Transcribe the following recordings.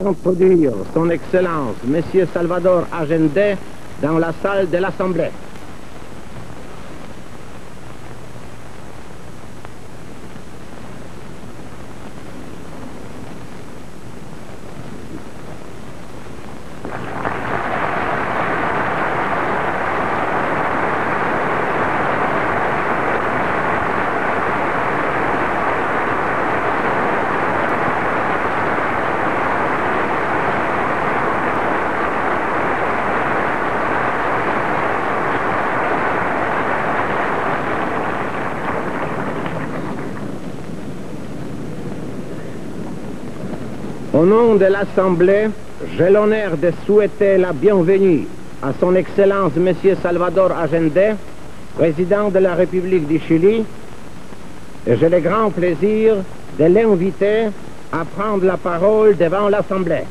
Introduire son Excellence, Monsieur Salvador Allende, dans la salle de l'Assemblée. Au nom de l'Assemblée, j'ai l'honneur de souhaiter la bienvenue à son Excellence Monsieur Salvador Allende, président de la République du Chili, et j'ai le grand plaisir de l'inviter à prendre la parole devant l'Assemblée.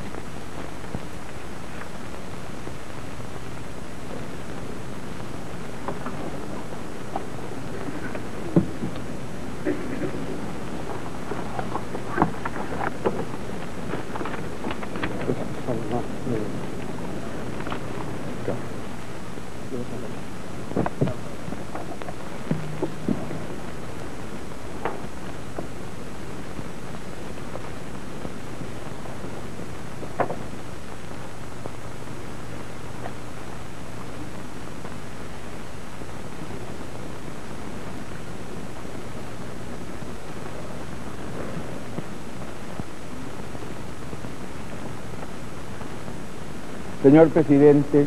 Señor Presidente,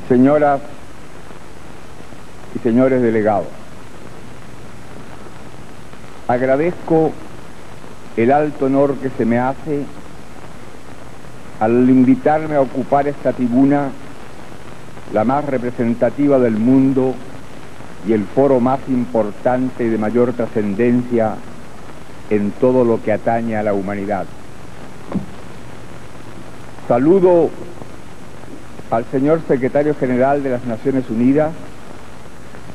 señoras y señores delegados, agradezco el alto honor que se me hace al invitarme a ocupar esta tribuna, la más representativa del mundo y el foro más importante y de mayor trascendencia en todo lo que atañe a la humanidad. Saludo al señor Secretario General de las Naciones Unidas,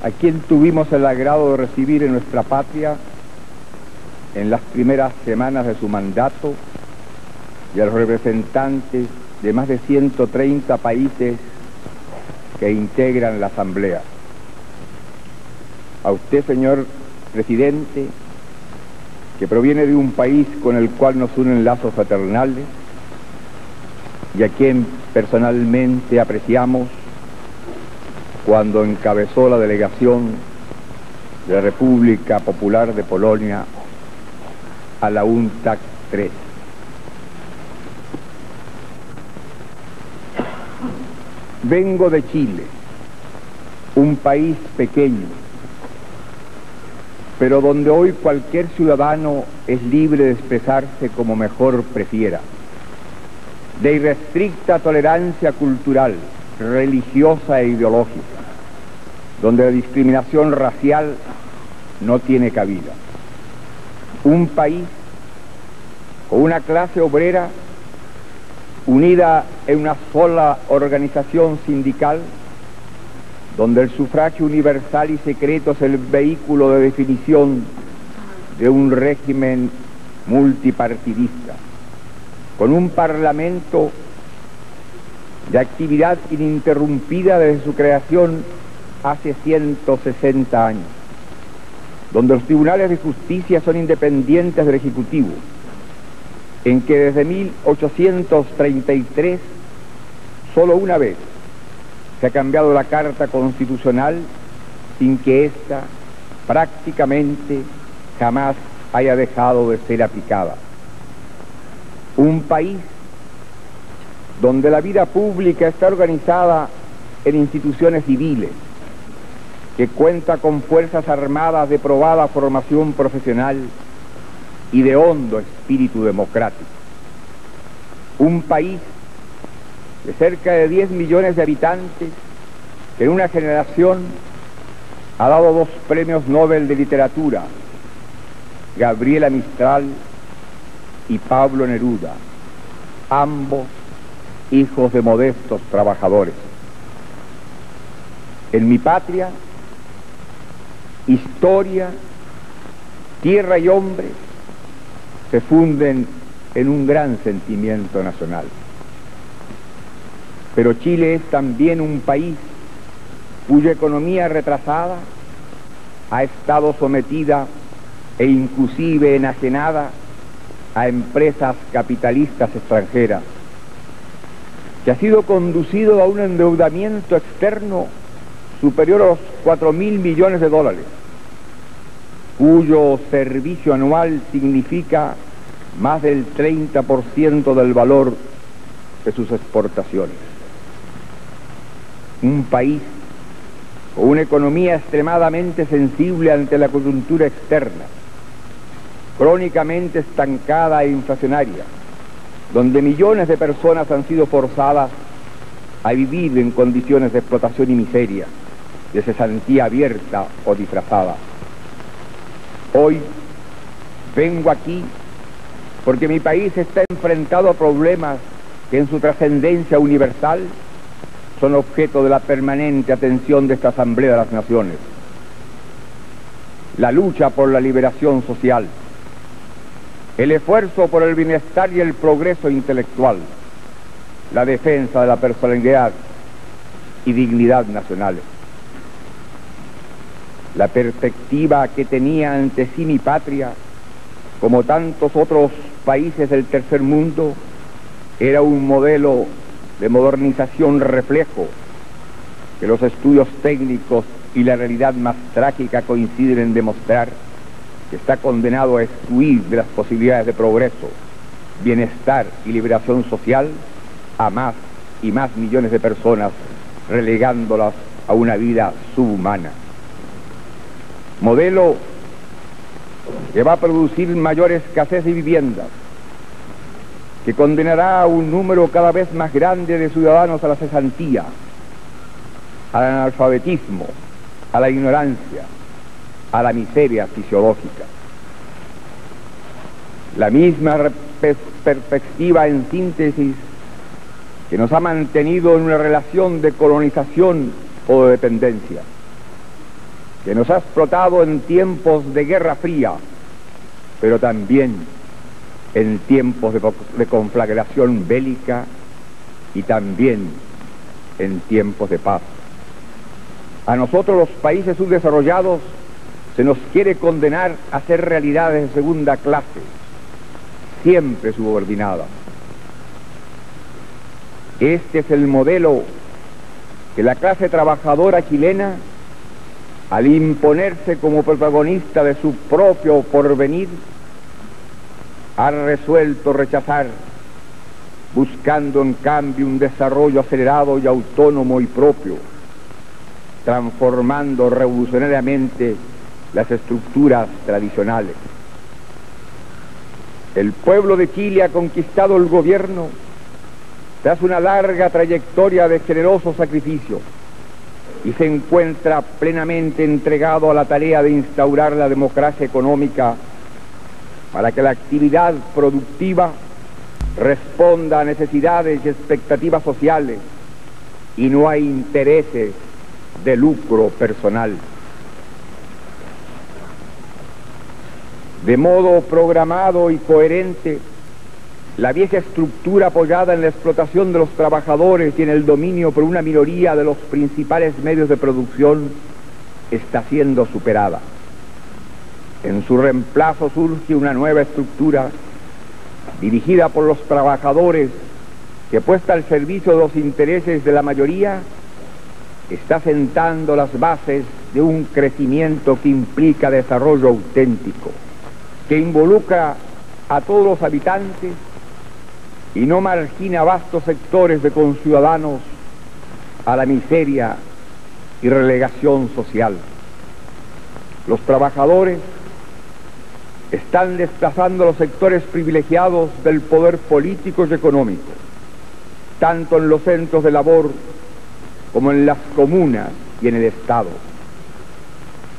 a quien tuvimos el agrado de recibir en nuestra patria en las primeras semanas de su mandato, y a los representantes de más de 130 países que integran la Asamblea. A usted, señor Presidente, que proviene de un país con el cual nos unen lazos fraternales, y a quien personalmente apreciamos cuando encabezó la delegación de la República Popular de Polonia a la UNTAC III. Vengo de Chile, un país pequeño, pero donde hoy cualquier ciudadano es libre de expresarse como mejor prefiera, de irrestricta tolerancia cultural, religiosa e ideológica, donde la discriminación racial no tiene cabida. Un país con una clase obrera unida en una sola organización sindical, donde el sufragio universal y secreto es el vehículo de definición de un régimen multipartidista, con un parlamento de actividad ininterrumpida desde su creación hace 160 años, donde los tribunales de justicia son independientes del Ejecutivo, en que desde 1833 solo una vez se ha cambiado la Carta Constitucional sin que ésta prácticamente jamás haya dejado de ser aplicada. Un país donde la vida pública está organizada en instituciones civiles, que cuenta con fuerzas armadas de probada formación profesional y de hondo espíritu democrático. Un país de cerca de 10 millones de habitantes que en una generación ha dado 2 premios Nobel de literatura, Gabriela Mistral y Pablo Neruda, ambos hijos de modestos trabajadores. En mi patria, historia, tierra y hombre se funden en un gran sentimiento nacional. Pero Chile es también un país cuya economía retrasada ha estado sometida e inclusive enajenada a empresas capitalistas extranjeras, que ha sido conducido a un endeudamiento externo superior a los 4.000 millones de dólares, cuyo servicio anual significa más del 30% del valor de sus exportaciones. Un país con una economía extremadamente sensible ante la coyuntura externa, crónicamente estancada e inflacionaria, donde millones de personas han sido forzadas a vivir en condiciones de explotación y miseria, de cesantía abierta o disfrazada. Hoy vengo aquí porque mi país está enfrentado a problemas que en su trascendencia universal son objeto de la permanente atención de esta Asamblea de las Naciones. La lucha por la liberación social, el esfuerzo por el bienestar y el progreso intelectual, la defensa de la personalidad y dignidad nacionales. La perspectiva que tenía ante sí mi patria, como tantos otros países del tercer mundo, era un modelo de modernización reflejo que los estudios técnicos y la realidad más trágica coinciden en demostrar que está condenado a excluir de las posibilidades de progreso, bienestar y liberación social a más y más millones de personas, relegándolas a una vida subhumana. Modelo que va a producir mayor escasez de viviendas, que condenará a un número cada vez más grande de ciudadanos a la cesantía, al analfabetismo, a la ignorancia, a la miseria fisiológica. La misma perspectiva, en síntesis, que nos ha mantenido en una relación de colonización o de dependencia, que nos ha explotado en tiempos de Guerra Fría, pero también en tiempos de conflagración bélica y también en tiempos de paz. A nosotros, los países subdesarrollados, se nos quiere condenar a ser realidades de segunda clase, siempre subordinadas. Este es el modelo que la clase trabajadora chilena, al imponerse como protagonista de su propio porvenir, ha resuelto rechazar, buscando en cambio un desarrollo acelerado y autónomo y propio, transformando revolucionariamente las estructuras tradicionales. El pueblo de Chile ha conquistado el gobierno tras una larga trayectoria de generoso sacrificio y se encuentra plenamente entregado a la tarea de instaurar la democracia económica para que la actividad productiva responda a necesidades y expectativas sociales y no a intereses de lucro personal. De modo programado y coherente, la vieja estructura apoyada en la explotación de los trabajadores y en el dominio por una minoría de los principales medios de producción está siendo superada. En su reemplazo surge una nueva estructura dirigida por los trabajadores que, puesta al servicio de los intereses de la mayoría, está sentando las bases de un crecimiento que implica desarrollo auténtico, que involucra a todos los habitantes y no margina vastos sectores de conciudadanos a la miseria y relegación social. Los trabajadores están desplazando los sectores privilegiados del poder político y económico, tanto en los centros de labor como en las comunas y en el Estado.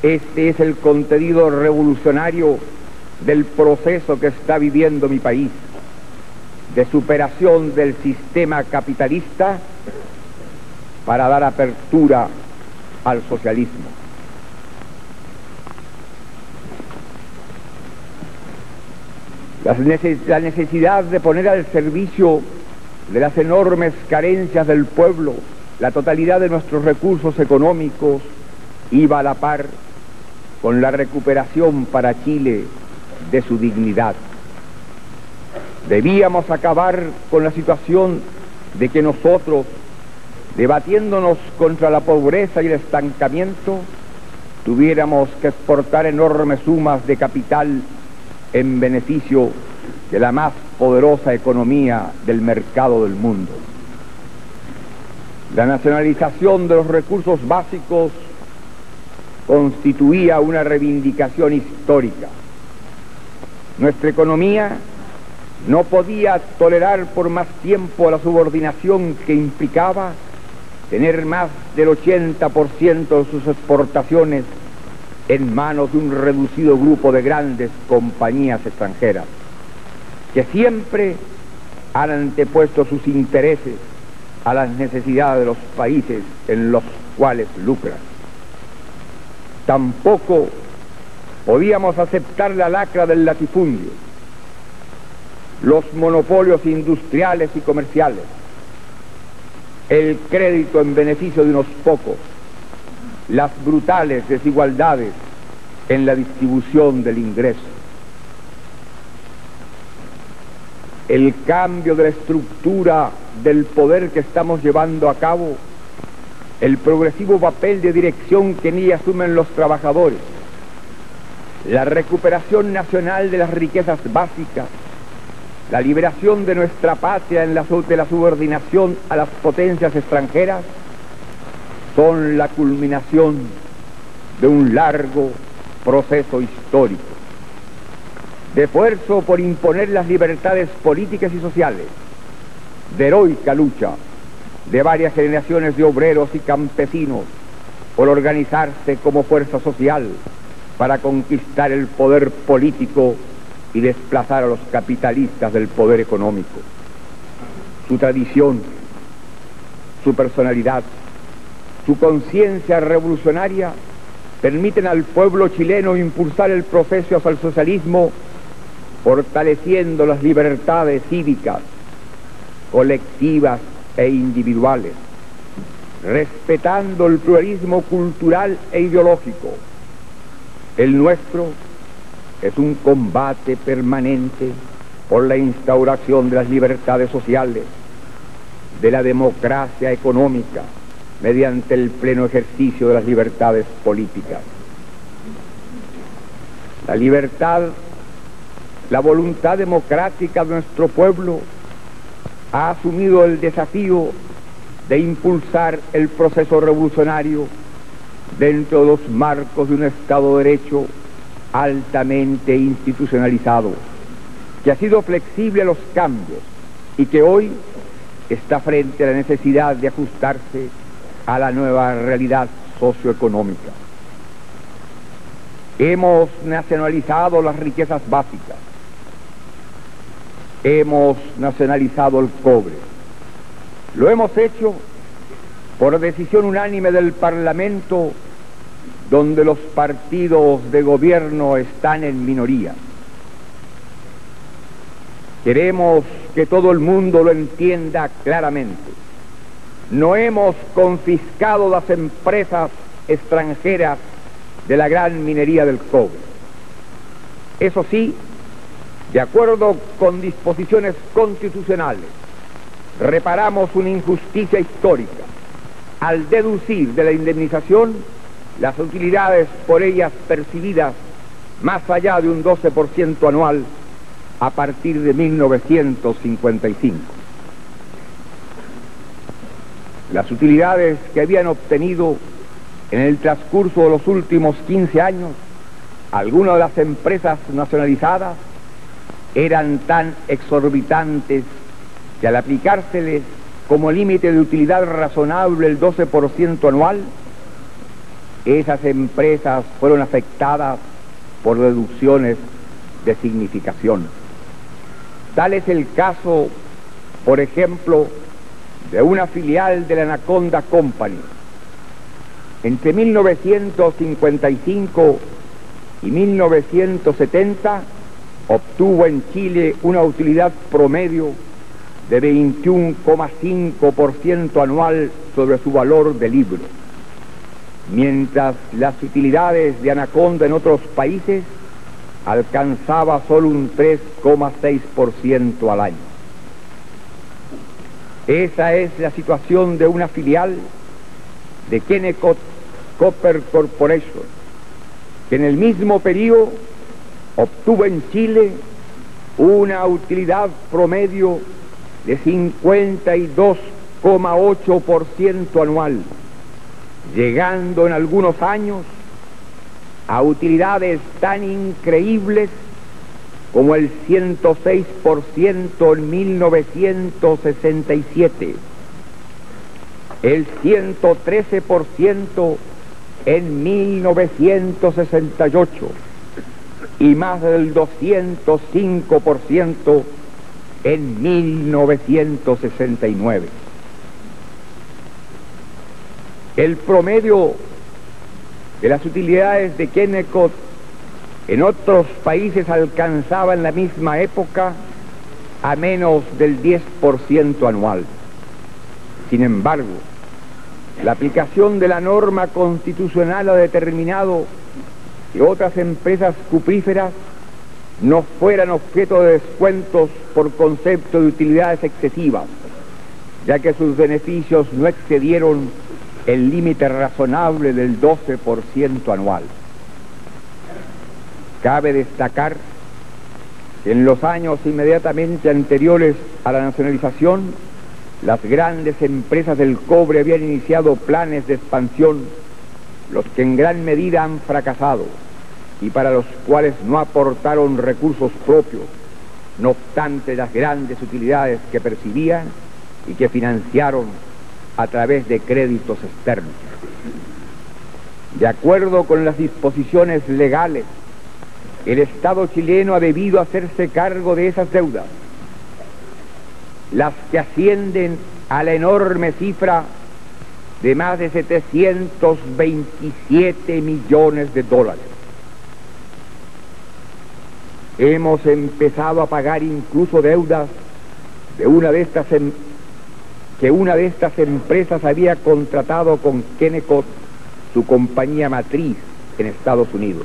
Este es el contenido revolucionario del proceso que está viviendo mi país, de superación del sistema capitalista para dar apertura al socialismo. La necesidad de poner al servicio de las enormes carencias del pueblo la totalidad de nuestros recursos económicos iba a la par con la recuperación para Chile de su dignidad. Debíamos acabar con la situación de que nosotros, debatiéndonos contra la pobreza y el estancamiento, tuviéramos que exportar enormes sumas de capital en beneficio de la más poderosa economía del mercado del mundo. La nacionalización de los recursos básicos constituía una reivindicación histórica. Nuestra economía no podía tolerar por más tiempo la subordinación que implicaba tener más del 80% de sus exportaciones en manos de un reducido grupo de grandes compañías extranjeras, que siempre han antepuesto sus intereses a las necesidades de los países en los cuales lucran. Tampoco podíamos aceptar la lacra del latifundio, los monopolios industriales y comerciales, el crédito en beneficio de unos pocos, las brutales desigualdades en la distribución del ingreso. El cambio de la estructura del poder que estamos llevando a cabo, el progresivo papel de dirección que en ella asumen los trabajadores, la recuperación nacional de las riquezas básicas, la liberación de nuestra patria de la subordinación a las potencias extranjeras, son la culminación de un largo proceso histórico, de esfuerzo por imponer las libertades políticas y sociales, de heroica lucha de varias generaciones de obreros y campesinos por organizarse como fuerza social para conquistar el poder político y desplazar a los capitalistas del poder económico. Su tradición, su personalidad, su conciencia revolucionaria permiten al pueblo chileno impulsar el proceso hacia el socialismo, fortaleciendo las libertades cívicas, colectivas e individuales, respetando el pluralismo cultural e ideológico. El nuestro es un combate permanente por la instauración de las libertades sociales, de la democracia económica, mediante el pleno ejercicio de las libertades políticas. La libertad, la voluntad democrática de nuestro pueblo ha asumido el desafío de impulsar el proceso revolucionario dentro de los marcos de un Estado de Derecho altamente institucionalizado, que ha sido flexible a los cambios y que hoy está frente a la necesidad de ajustarse a la nueva realidad socioeconómica. Hemos nacionalizado las riquezas básicas, hemos nacionalizado el cobre. Lo hemos hecho por decisión unánime del Parlamento, donde los partidos de gobierno están en minoría. Queremos que todo el mundo lo entienda claramente. No hemos confiscado las empresas extranjeras de la gran minería del cobre. Eso sí, de acuerdo con disposiciones constitucionales, reparamos una injusticia histórica al deducir de la indemnización las utilidades por ellas percibidas más allá de un 12% anual a partir de 1955. Las utilidades que habían obtenido en el transcurso de los últimos 15 años algunas de las empresas nacionalizadas eran tan exorbitantes que al aplicárseles como límite de utilidad razonable el 12% anual, esas empresas fueron afectadas por deducciones de significación. Tal es el caso, por ejemplo, de una filial de la Anaconda Company. Entre 1955 y 1970 obtuvo en Chile una utilidad promedio de 21,5% anual sobre su valor de libro, mientras las utilidades de Anaconda en otros países alcanzaba solo un 3,6% al año. Esa es la situación de una filial de Kennecott Copper Corporation, que en el mismo periodo obtuvo en Chile una utilidad promedio de 52,8% anual, llegando en algunos años a utilidades tan increíbles como el 106% en 1967, el 113% en 1968 y más del 205% en 1969. El promedio de las utilidades de Kennecott en otros países alcanzaba en la misma época a menos del 10% anual. Sin embargo, la aplicación de la norma constitucional ha determinado que otras empresas cupríferas no fueran objeto de descuentos por concepto de utilidades excesivas, ya que sus beneficios no excedieron el límite razonable del 12% anual. Cabe destacar que en los años inmediatamente anteriores a la nacionalización, las grandes empresas del cobre habían iniciado planes de expansión, los que en gran medida han fracasado y para los cuales no aportaron recursos propios, no obstante las grandes utilidades que percibían y que financiaron a través de créditos externos. De acuerdo con las disposiciones legales, el Estado chileno ha debido hacerse cargo de esas deudas, las que ascienden a la enorme cifra de más de 727 millones de dólares. Hemos empezado a pagar incluso deudas de que una de estas empresas había contratado con Kennecott, su compañía matriz en Estados Unidos.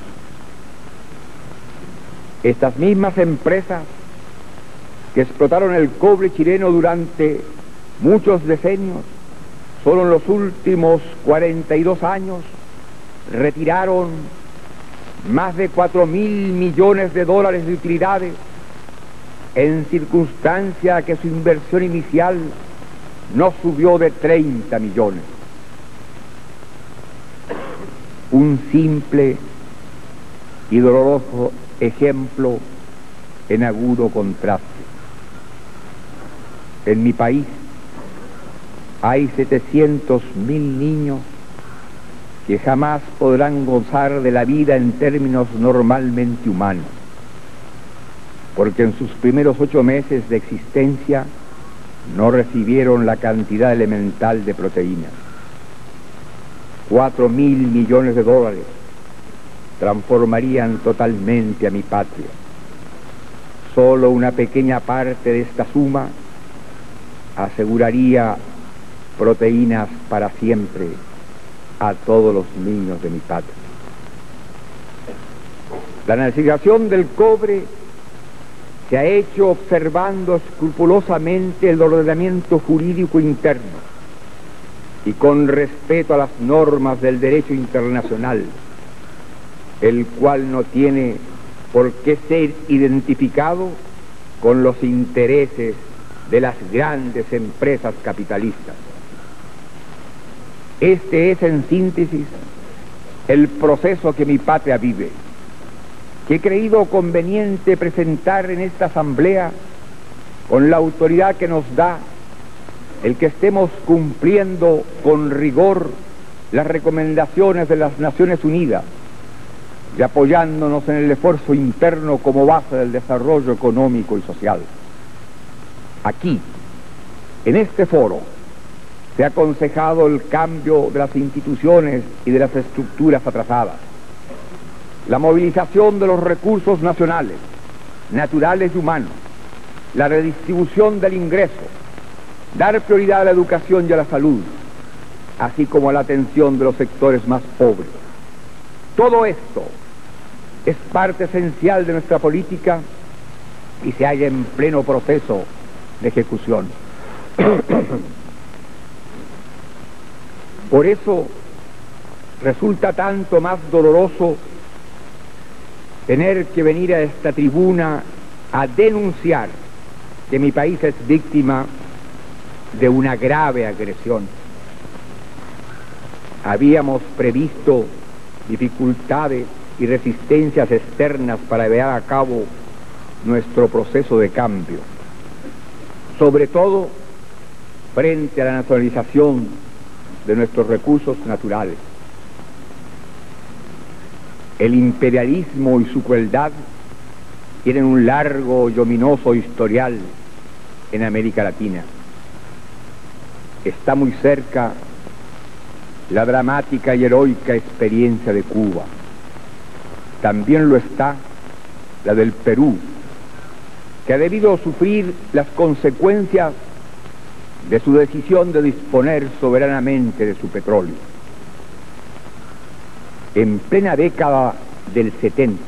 Estas mismas empresas que explotaron el cobre chileno durante muchos decenios, solo en los últimos 42 años retiraron más de 4.000 millones de dólares de utilidades, en circunstancia que su inversión inicial no subió de 30 millones. Un simple y doloroso ejemplo en agudo contraste. En mi país hay 700.000 niños que jamás podrán gozar de la vida en términos normalmente humanos, porque en sus primeros 8 meses de existencia no recibieron la cantidad elemental de proteínas. 4.000 millones de dólares transformarían totalmente a mi patria. Solo una pequeña parte de esta suma aseguraría proteínas para siempre a todos los niños de mi patria. La nacionalización del cobre se ha hecho observando escrupulosamente el ordenamiento jurídico interno y con respeto a las normas del derecho internacional, el cual no tiene por qué ser identificado con los intereses de las grandes empresas capitalistas. Este es, en síntesis, el proceso que mi patria vive, que he creído conveniente presentar en esta asamblea con la autoridad que nos da el que estemos cumpliendo con rigor las recomendaciones de las Naciones Unidas y apoyándonos en el esfuerzo interno como base del desarrollo económico y social. Aquí, en este foro, se ha aconsejado el cambio de las instituciones y de las estructuras atrasadas, la movilización de los recursos nacionales, naturales y humanos, la redistribución del ingreso, dar prioridad a la educación y a la salud, así como a la atención de los sectores más pobres. Todo esto es parte esencial de nuestra política y se halla en pleno proceso de ejecución. Por eso resulta tanto más doloroso tener que venir a esta tribuna a denunciar que mi país es víctima de una grave agresión. Habíamos previsto dificultades y resistencias externas para llevar a cabo nuestro proceso de cambio, sobre todo frente a la nacionalización de nuestros recursos naturales. El imperialismo y su crueldad tienen un largo y ominoso historial en América Latina. Está muy cerca la dramática y heroica experiencia de Cuba. También lo está la del Perú, que ha debido sufrir las consecuencias de su decisión de disponer soberanamente de su petróleo. En plena década del 70,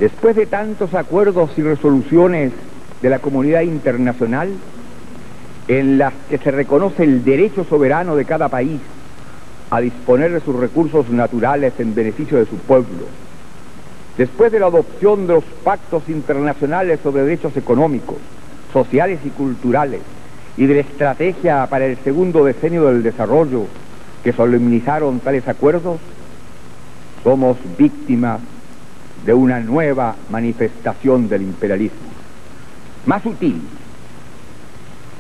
después de tantos acuerdos y resoluciones de la comunidad internacional en las que se reconoce el derecho soberano de cada país a disponer de sus recursos naturales en beneficio de su pueblo, después de la adopción de los pactos internacionales sobre derechos económicos, sociales y culturales, y de la estrategia para el segundo decenio del desarrollo que solemnizaron tales acuerdos, somos víctimas de una nueva manifestación del imperialismo, más sutil,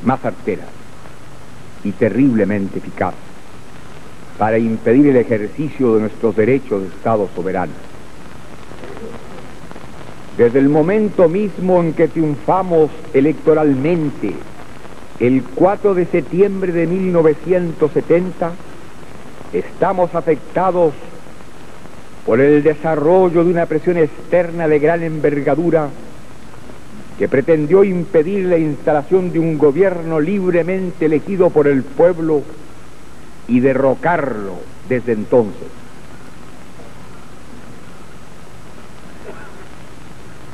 más certera y terriblemente eficaz para impedir el ejercicio de nuestros derechos de Estado soberano. Desde el momento mismo en que triunfamos electoralmente, el 4 de septiembre de 1970, estamos afectados por el desarrollo de una presión externa de gran envergadura que pretendió impedir la instalación de un gobierno libremente elegido por el pueblo y derrocarlo desde entonces.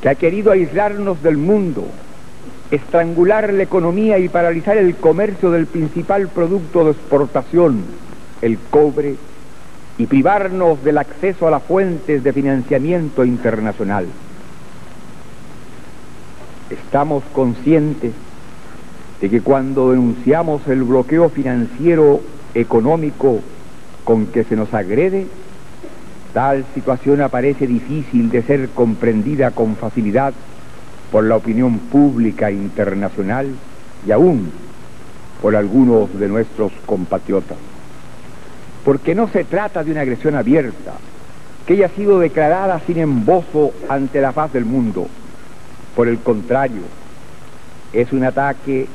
Que ha querido aislarnos del mundo, estrangular la economía y paralizar el comercio del principal producto de exportación, el cobre, y privarnos del acceso a las fuentes de financiamiento internacional. Estamos conscientes de que cuando denunciamos el bloqueo financiero económico con que se nos agrede, tal situación aparece difícil de ser comprendida con facilidad por la opinión pública internacional y aún por algunos de nuestros compatriotas. Porque no se trata de una agresión abierta, que haya sido declarada sin embozo ante la faz del mundo. Por el contrario, es un ataque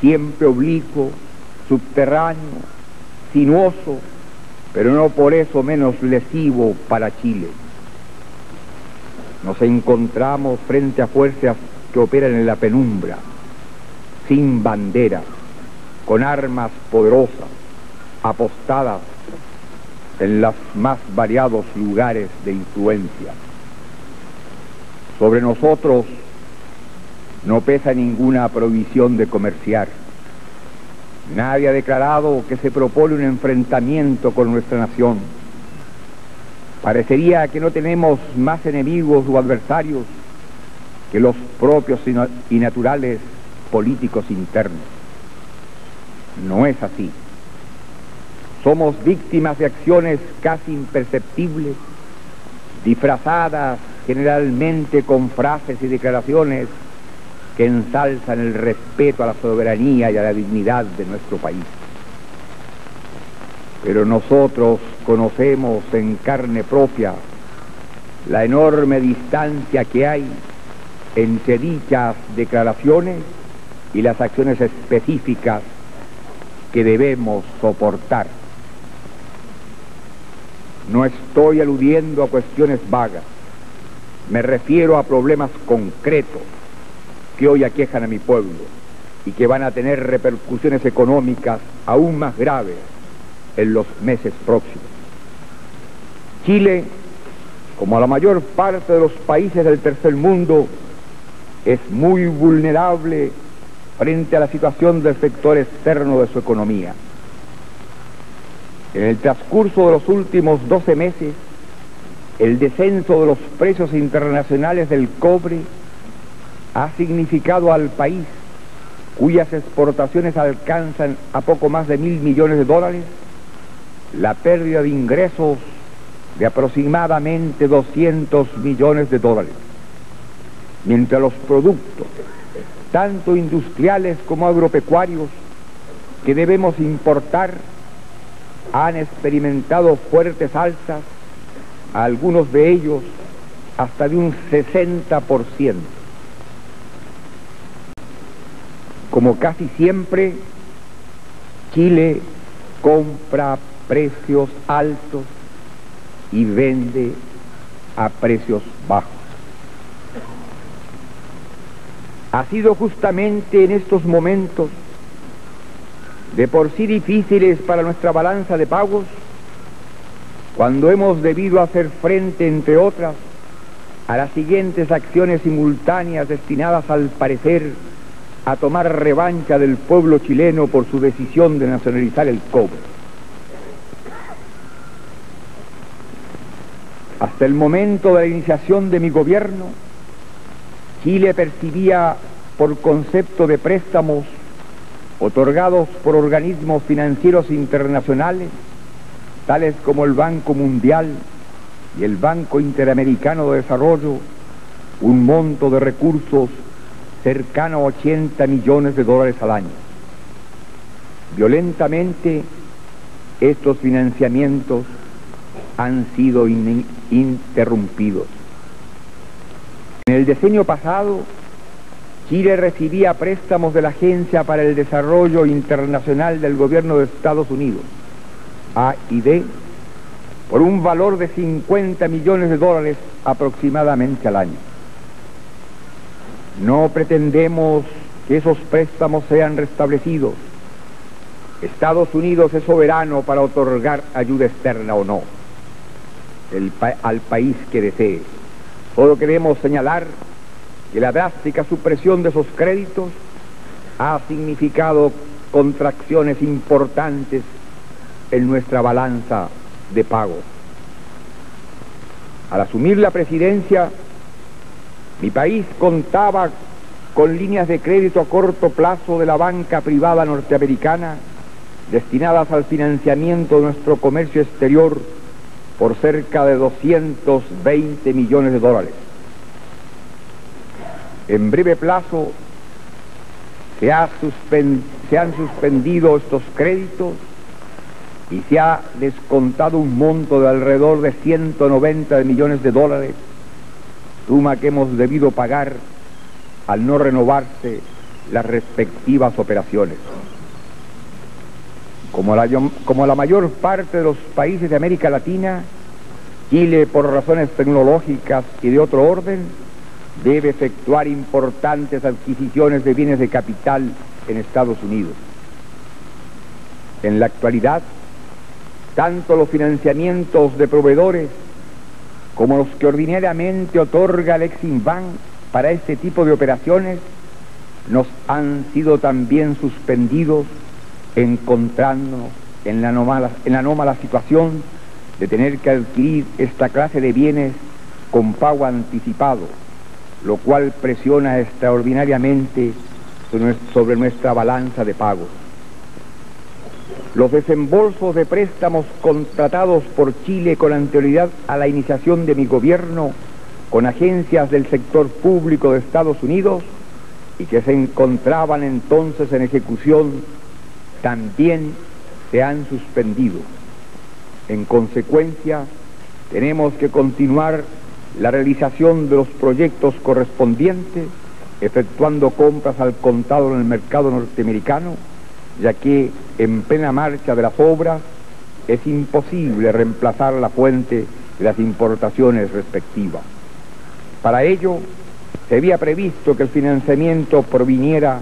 siempre oblicuo, subterráneo, sinuoso, pero no por eso menos lesivo para Chile. Nos encontramos frente a fuerzas que operan en la penumbra, sin bandera, con armas poderosas, apostadas en los más variados lugares de influencia. Sobre nosotros no pesa ninguna prohibición de comerciar. Nadie ha declarado que se propone un enfrentamiento con nuestra nación. Parecería que no tenemos más enemigos o adversarios que los propios y naturales políticos internos. No es así. Somos víctimas de acciones casi imperceptibles, disfrazadas generalmente con frases y declaraciones que ensalzan el respeto a la soberanía y a la dignidad de nuestro país. Pero nosotros conocemos en carne propia la enorme distancia que hay entre dichas declaraciones y las acciones específicas que debemos soportar. No estoy aludiendo a cuestiones vagas, Me refiero a problemas concretos que hoy aquejan a mi pueblo y que van a tener repercusiones económicas aún más graves en los meses próximos. Chile, como la mayor parte de los países del tercer mundo, es muy vulnerable frente a la situación del sector externo de su economía. En el transcurso de los últimos 12 meses, el descenso de los precios internacionales del cobre ha significado al país, cuyas exportaciones alcanzan a poco más de $1.000 millones, la pérdida de ingresos de aproximadamente $200 millones, mientras los productos, tanto industriales como agropecuarios, que debemos importar, han experimentado fuertes alzas, algunos de ellos hasta de un 60%. Como casi siempre, Chile compra a precios altos y vende a precios bajos. Ha sido justamente en estos momentos, de por sí difíciles para nuestra balanza de pagos, cuando hemos debido hacer frente, entre otras, a las siguientes acciones simultáneas destinadas, al parecer, a tomar revancha del pueblo chileno por su decisión de nacionalizar el cobre. Hasta el momento de la iniciación de mi gobierno, Chile percibía, por concepto de préstamos otorgados por organismos financieros internacionales, tales como el Banco Mundial y el Banco Interamericano de Desarrollo, un monto de recursos cercano a $80 millones al año. Violentamente, estos financiamientos han sido interrumpidos. En el decenio pasado, Chile recibía préstamos de la Agencia para el Desarrollo Internacional del Gobierno de Estados Unidos, AID, por un valor de $50 millones aproximadamente al año. No pretendemos que esos préstamos sean restablecidos. Estados Unidos es soberano para otorgar ayuda externa o no al país que desee. Solo queremos señalar que la drástica supresión de esos créditos ha significado contracciones importantes en nuestra balanza de pagos. Al asumir la presidencia, mi país contaba con líneas de crédito a corto plazo de la banca privada norteamericana destinadas al financiamiento de nuestro comercio exterior por cerca de $220 millones. En breve plazo se han suspendido estos créditos y se ha descontado un monto de alrededor de $190 millones, suma que hemos debido pagar al no renovarse las respectivas operaciones. Como la mayor parte de los países de América Latina, Chile, por razones tecnológicas y de otro orden, debe efectuar importantes adquisiciones de bienes de capital en Estados Unidos. En la actualidad, tanto los financiamientos de proveedores como los que ordinariamente otorga el Eximbank para este tipo de operaciones nos han sido también suspendidos, encontrándonos en la anómala situación de tener que adquirir esta clase de bienes con pago anticipado, lo cual presiona extraordinariamente sobre nuestra balanza de pagos. Los desembolsos de préstamos contratados por Chile con anterioridad a la iniciación de mi gobierno con agencias del sector público de Estados Unidos y que se encontraban entonces en ejecución, también se han suspendido. En consecuencia, tenemos que continuar la realización de los proyectos correspondientes, efectuando compras al contado en el mercado norteamericano, ya que en plena marcha de las obras es imposible reemplazar la fuente de las importaciones respectivas. Para ello, se había previsto que el financiamiento proviniera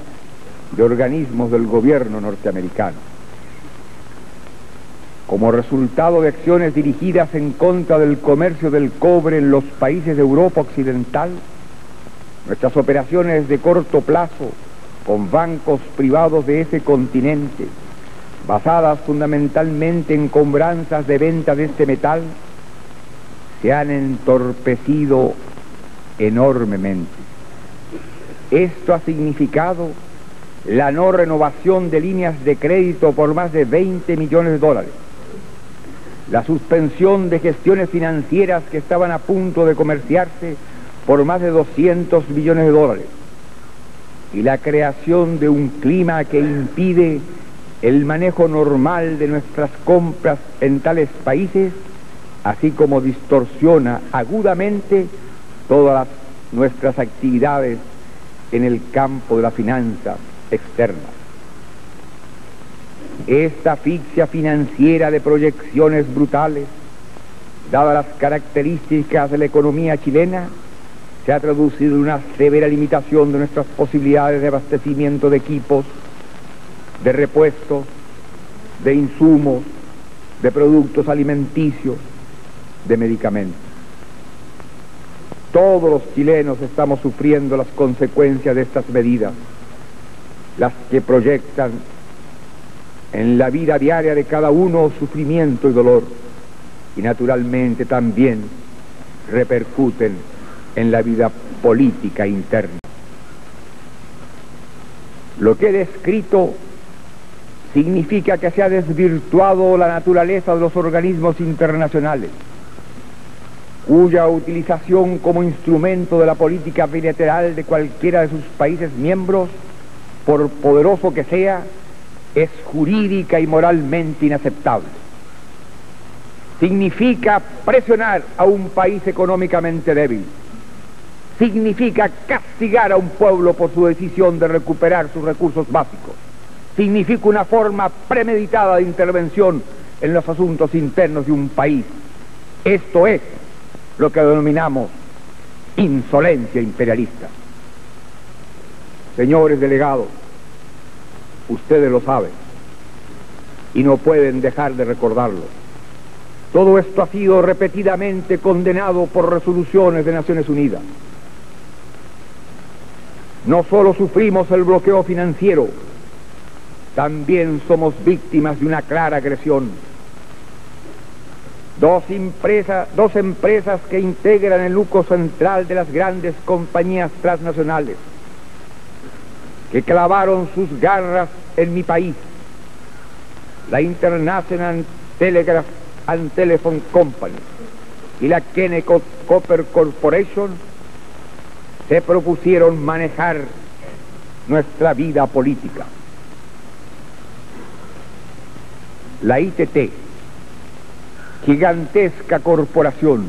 de organismos del gobierno norteamericano. Como resultado de acciones dirigidas en contra del comercio del cobre en los países de Europa Occidental, nuestras operaciones de corto plazo con bancos privados de ese continente, basadas fundamentalmente en cobranzas de venta de este metal, se han entorpecido enormemente. Esto ha significado la no renovación de líneas de crédito por más de 20 millones de dólares, la suspensión de gestiones financieras que estaban a punto de comerciarse por más de 200 millones de dólares, y la creación de un clima que impide el manejo normal de nuestras compras en tales países, así como distorsiona agudamente todas nuestras actividades en el campo de la finanza externa. Esta asfixia financiera de proyecciones brutales, dadas las características de la economía chilena, se ha traducido en una severa limitación de nuestras posibilidades de abastecimiento de equipos, de repuestos, de insumos, de productos alimenticios, de medicamentos. Todos los chilenos estamos sufriendo las consecuencias de estas medidas, las que proyectan en la vida diaria de cada uno sufrimiento y dolor, y naturalmente también repercuten en la vida política interna. Lo que he descrito significa que se ha desvirtuado la naturaleza de los organismos internacionales, cuya utilización como instrumento de la política bilateral de cualquiera de sus países miembros, por poderoso que sea, es jurídica y moralmente inaceptable. Significa presionar a un país económicamente débil, significa castigar a un pueblo por su decisión de recuperar sus recursos básicos, significa una forma premeditada de intervención en los asuntos internos de un país. Esto es lo que denominamos insolencia imperialista. Señores delegados, ustedes lo saben y no pueden dejar de recordarlo. Todo esto ha sido repetidamente condenado por resoluciones de Naciones Unidas. No solo sufrimos el bloqueo financiero, también somos víctimas de una clara agresión. Dos empresas que integran el núcleo central de las grandes compañías transnacionales, que clavaron sus garras en mi país, la International Telegraph and Telephone Company y la Kennecott Copper Corporation, se propusieron manejar nuestra vida política. La ITT, gigantesca corporación,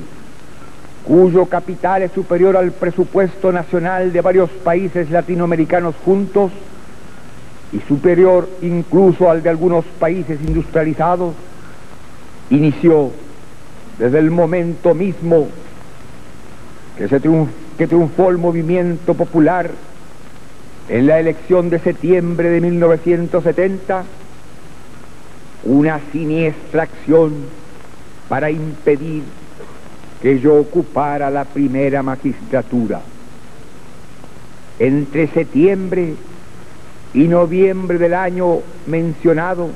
cuyo capital es superior al presupuesto nacional de varios países latinoamericanos juntos y superior incluso al de algunos países industrializados, inició desde el momento mismo que triunfó el movimiento popular en la elección de septiembre de 1970, una siniestra acción para impedir que yo ocupara la primera magistratura. Entre septiembre y noviembre del año mencionado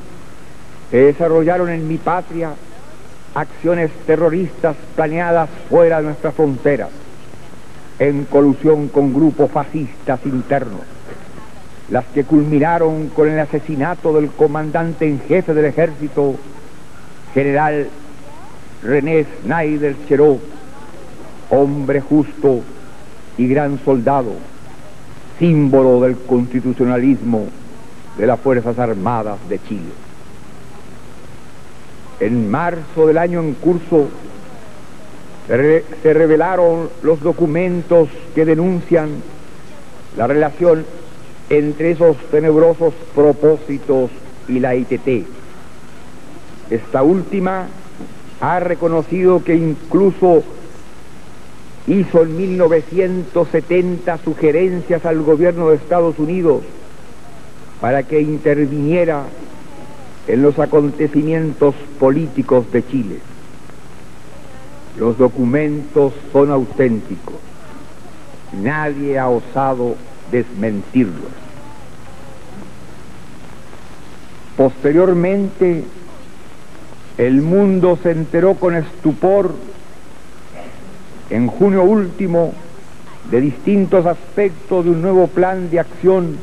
se desarrollaron en mi patria acciones terroristas planeadas fuera de nuestras fronteras, en colusión con grupos fascistas internos, las que culminaron con el asesinato del comandante en jefe del ejército, general René Snyder Cheró, hombre justo y gran soldado, símbolo del constitucionalismo de las Fuerzas Armadas de Chile. En marzo del año en curso se revelaron los documentos que denuncian la relación entre esos tenebrosos propósitos y la ITT. Esta última ha reconocido que incluso hizo en 1970 sugerencias al gobierno de Estados Unidos para que interviniera en los acontecimientos políticos de Chile. Los documentos son auténticos. Nadie ha osado desmentirlos. Posteriormente, el mundo se enteró con estupor en junio último de distintos aspectos de un nuevo plan de acción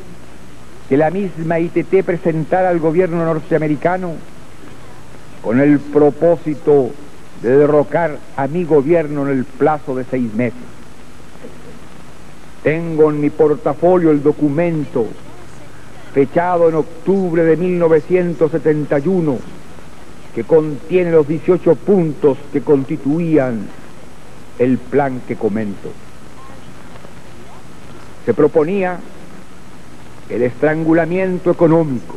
que la misma ITT presentara al gobierno norteamericano con el propósito de derrocar a mi gobierno en el plazo de 6 meses. Tengo en mi portafolio el documento fechado en octubre de 1971 que contiene los 18 puntos que constituían el plan que comento. Se proponía el estrangulamiento económico,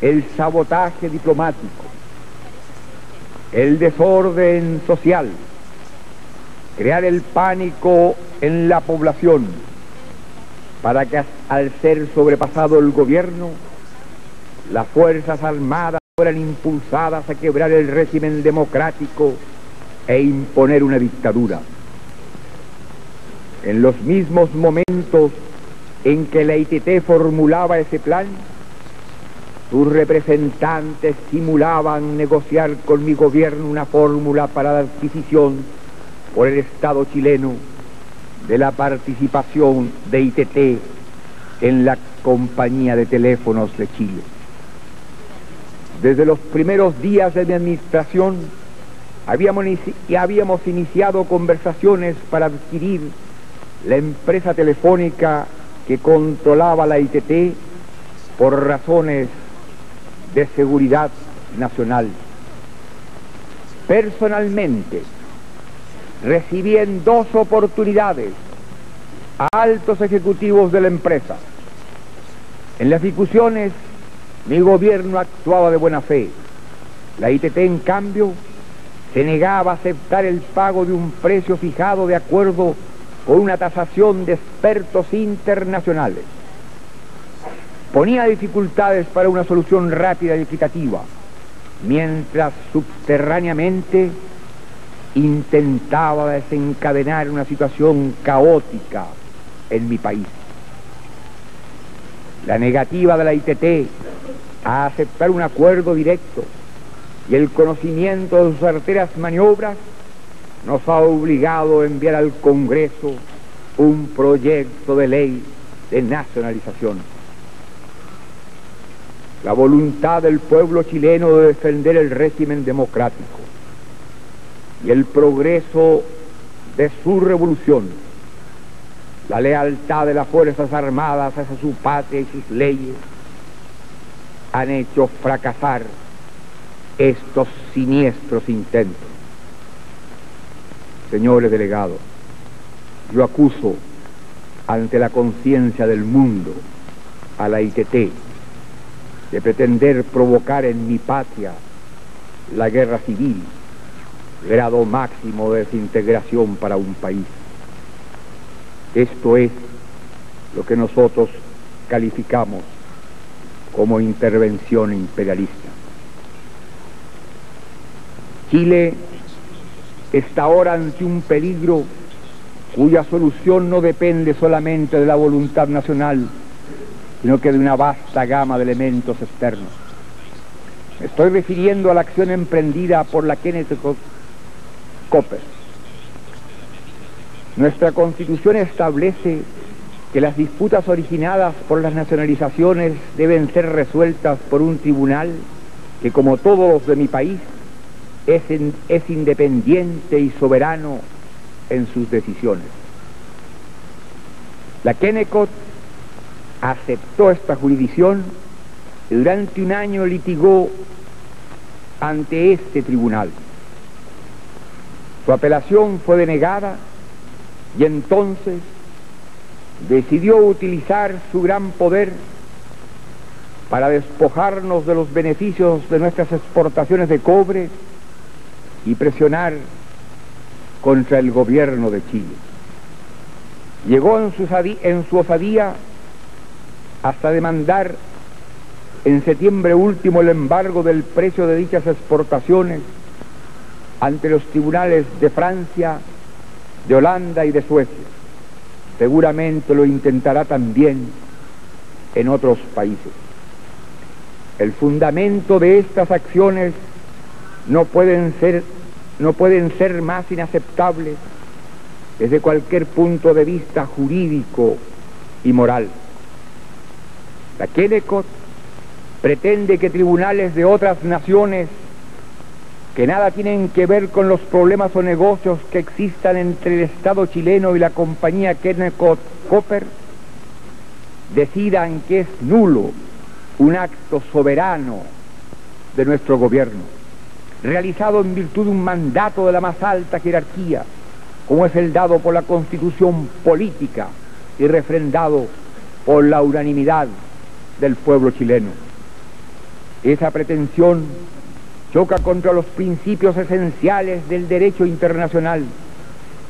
el sabotaje diplomático, el desorden social, crear el pánico en la población para que al ser sobrepasado el gobierno, las Fuerzas Armadas fueran impulsadas a quebrar el régimen democrático e imponer una dictadura. En los mismos momentos en que la ITT formulaba ese plan, sus representantes simulaban negociar con mi gobierno una fórmula para la adquisición por el Estado chileno de la participación de ITT en la Compañía de Teléfonos de Chile. Desde los primeros días de mi administración habíamos iniciado conversaciones para adquirir la empresa telefónica que controlaba la ITT por razones de seguridad nacional. Personalmente, recibí en 2 oportunidades a altos ejecutivos de la empresa. En las discusiones, mi gobierno actuaba de buena fe. La ITT, en cambio, se negaba a aceptar el pago de un precio fijado de acuerdo con una tasación de expertos internacionales. Ponía dificultades para una solución rápida y equitativa, mientras subterráneamente intentaba desencadenar una situación caótica en mi país. La negativa de la ITT a aceptar un acuerdo directo y el conocimiento de sus certeras maniobras nos ha obligado a enviar al Congreso un proyecto de ley de nacionalización. La voluntad del pueblo chileno de defender el régimen democrático y el progreso de su revolución, la lealtad de las Fuerzas Armadas hacia su patria y sus leyes, han hecho fracasar estos siniestros intentos. Señores delegados, yo acuso ante la conciencia del mundo a la ITT de pretender provocar en mi patria la guerra civil, grado máximo de desintegración para un país. Esto es lo que nosotros calificamos como intervención imperialista. Chile está ahora ante un peligro cuya solución no depende solamente de la voluntad nacional, sino que de una vasta gama de elementos externos. Me estoy refiriendo a la acción emprendida por la Kenneth Copper. Nuestra Constitución establece que las disputas originadas por las nacionalizaciones deben ser resueltas por un tribunal que, como todos los de mi país, es independiente y soberano en sus decisiones. La Kennecott aceptó esta jurisdicción y durante un año litigó ante este tribunal. Su apelación fue denegada y entonces decidió utilizar su gran poder para despojarnos de los beneficios de nuestras exportaciones de cobre y presionar contra el gobierno de Chile. Llegó en su osadía hasta demandar en septiembre último el embargo del precio de dichas exportaciones ante los tribunales de Francia, de Holanda y de Suecia. Seguramente lo intentará también en otros países. El fundamento de estas acciones no pueden ser más inaceptables desde cualquier punto de vista jurídico y moral. La Kennecott pretende que tribunales de otras naciones que nada tienen que ver con los problemas o negocios que existan entre el Estado chileno y la compañía Kennecott Copper decidan que es nulo un acto soberano de nuestro gobierno, realizado en virtud de un mandato de la más alta jerarquía, como es el dado por la Constitución política y refrendado por la unanimidad del pueblo chileno. Esa pretensión choca contra los principios esenciales del derecho internacional,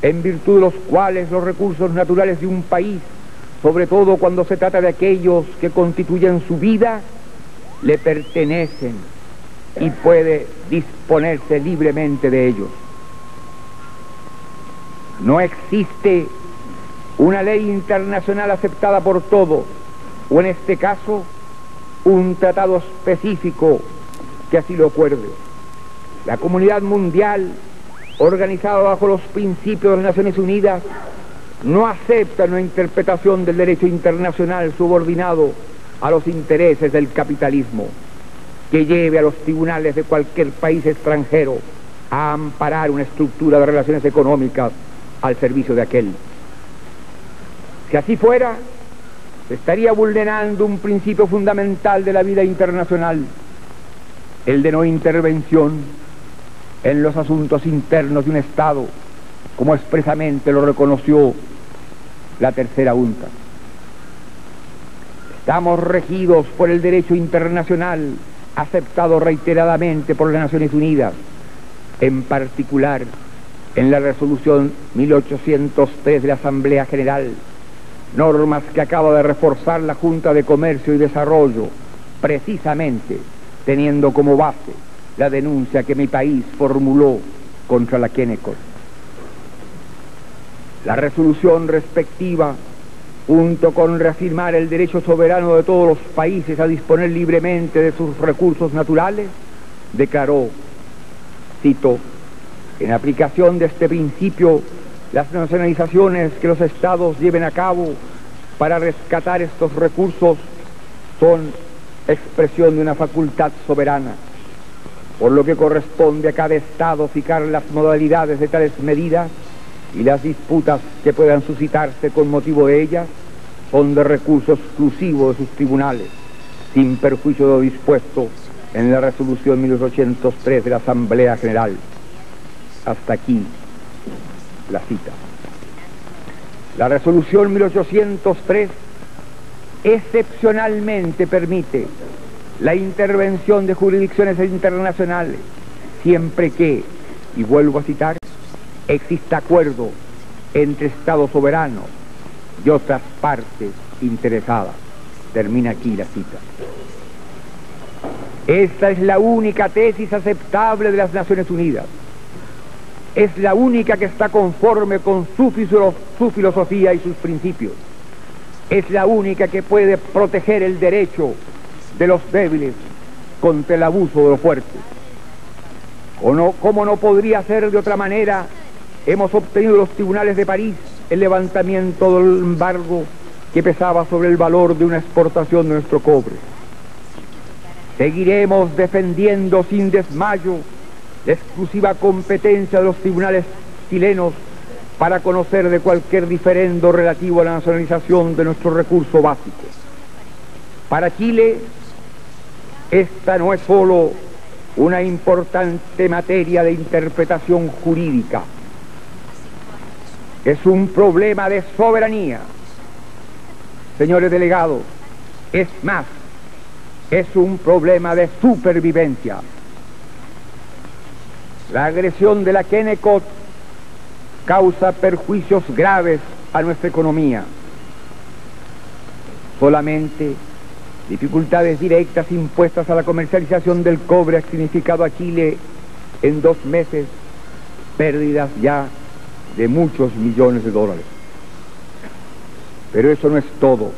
en virtud de los cuales los recursos naturales de un país, sobre todo cuando se trata de aquellos que constituyen su vida, le pertenecen y puede disponerse libremente de ellos. No existe una ley internacional aceptada por todos, o en este caso, un tratado específico que así lo acuerde. La comunidad mundial, organizada bajo los principios de las Naciones Unidas, no acepta una interpretación del derecho internacional subordinado a los intereses del capitalismo, que lleve a los tribunales de cualquier país extranjero a amparar una estructura de relaciones económicas al servicio de aquel. Si así fuera, se estaría vulnerando un principio fundamental de la vida internacional, el de no intervención en los asuntos internos de un Estado, como expresamente lo reconoció la tercera UNCTAD. Estamos regidos por el derecho internacional aceptado reiteradamente por las Naciones Unidas, en particular en la resolución 1803 de la Asamblea General, normas que acaba de reforzar la Junta de Comercio y Desarrollo, precisamente teniendo como base la denuncia que mi país formuló contra la Kennecott. La resolución respectiva, junto con reafirmar el derecho soberano de todos los países a disponer libremente de sus recursos naturales, declaró, cito, en aplicación de este principio, las nacionalizaciones que los estados lleven a cabo para rescatar estos recursos son expresión de una facultad soberana, por lo que corresponde a cada estado fijar las modalidades de tales medidas, y las disputas que puedan suscitarse con motivo de ellas son de recurso exclusivo de sus tribunales, sin perjuicio de lo dispuesto en la resolución 1803 de la Asamblea General. Hasta aquí la cita. La resolución 1803 excepcionalmente permite la intervención de jurisdicciones internacionales siempre que, y vuelvo a citar, exista acuerdo entre Estados soberanos y otras partes interesadas. Termina aquí la cita. Esta es la única tesis aceptable de las Naciones Unidas. Es la única que está conforme con su filosofía y sus principios. Es la única que puede proteger el derecho de los débiles contra el abuso de los fuertes. Como no podría ser de otra manera, hemos obtenido de los tribunales de París el levantamiento del embargo que pesaba sobre el valor de una exportación de nuestro cobre. Seguiremos defendiendo sin desmayo la exclusiva competencia de los tribunales chilenos para conocer de cualquier diferendo relativo a la nacionalización de nuestro recurso básico. Para Chile, esta no es solo una importante materia de interpretación jurídica, es un problema de soberanía. Señores delegados, es más, es un problema de supervivencia. La agresión de la Kennecott causa perjuicios graves a nuestra economía. Solamente dificultades directas impuestas a la comercialización del cobre han significado a Chile en 2 meses pérdidas ya de muchos millones de dólares. Pero eso no es todo.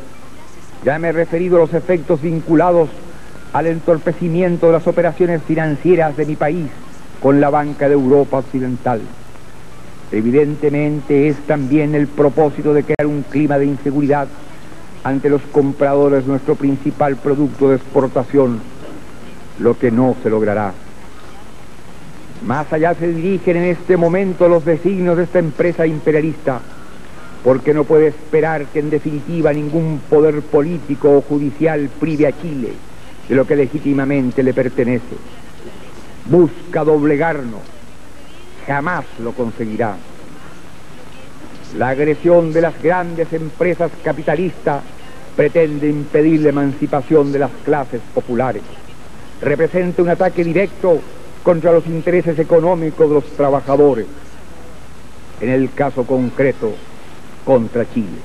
Ya me he referido a los efectos vinculados al entorpecimiento de las operaciones financieras de mi país con la banca de Europa Occidental. Evidentemente es también el propósito de crear un clima de inseguridad ante los compradores de nuestro principal producto de exportación, lo que no se logrará. Más allá se dirigen en este momento los designios de esta empresa imperialista, porque no puede esperar que en definitiva ningún poder político o judicial prive a Chile de lo que legítimamente le pertenece. Busca doblegarnos, jamás lo conseguirá. La agresión de las grandes empresas capitalistas pretende impedir la emancipación de las clases populares. Representa un ataque directo contra los intereses económicos de los trabajadores, en el caso concreto, contra Chile.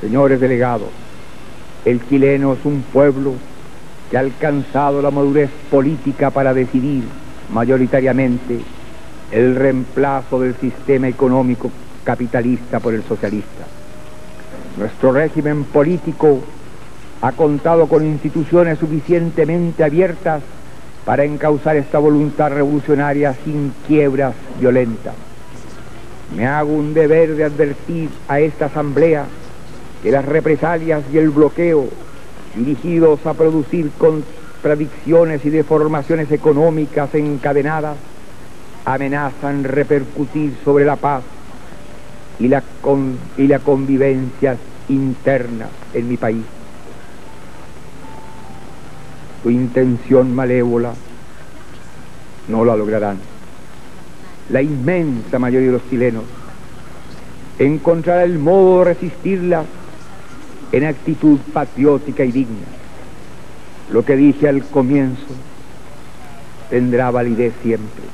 Señores delegados, el chileno es un pueblo que ha alcanzado la madurez política para decidir mayoritariamente el reemplazo del sistema económico capitalista por el socialista. Nuestro régimen político ha contado con instituciones suficientemente abiertas para encauzar esta voluntad revolucionaria sin quiebras violentas. Me hago un deber de advertir a esta asamblea que las represalias y el bloqueo dirigidos a producir contradicciones y deformaciones económicas encadenadas amenazan repercutir sobre la paz y la convivencia interna en mi país. Su intención malévola no la lograrán. La inmensa mayoría de los chilenos encontrará el modo de resistirla en actitud patriótica y digna. Lo que dije al comienzo tendrá validez siempre.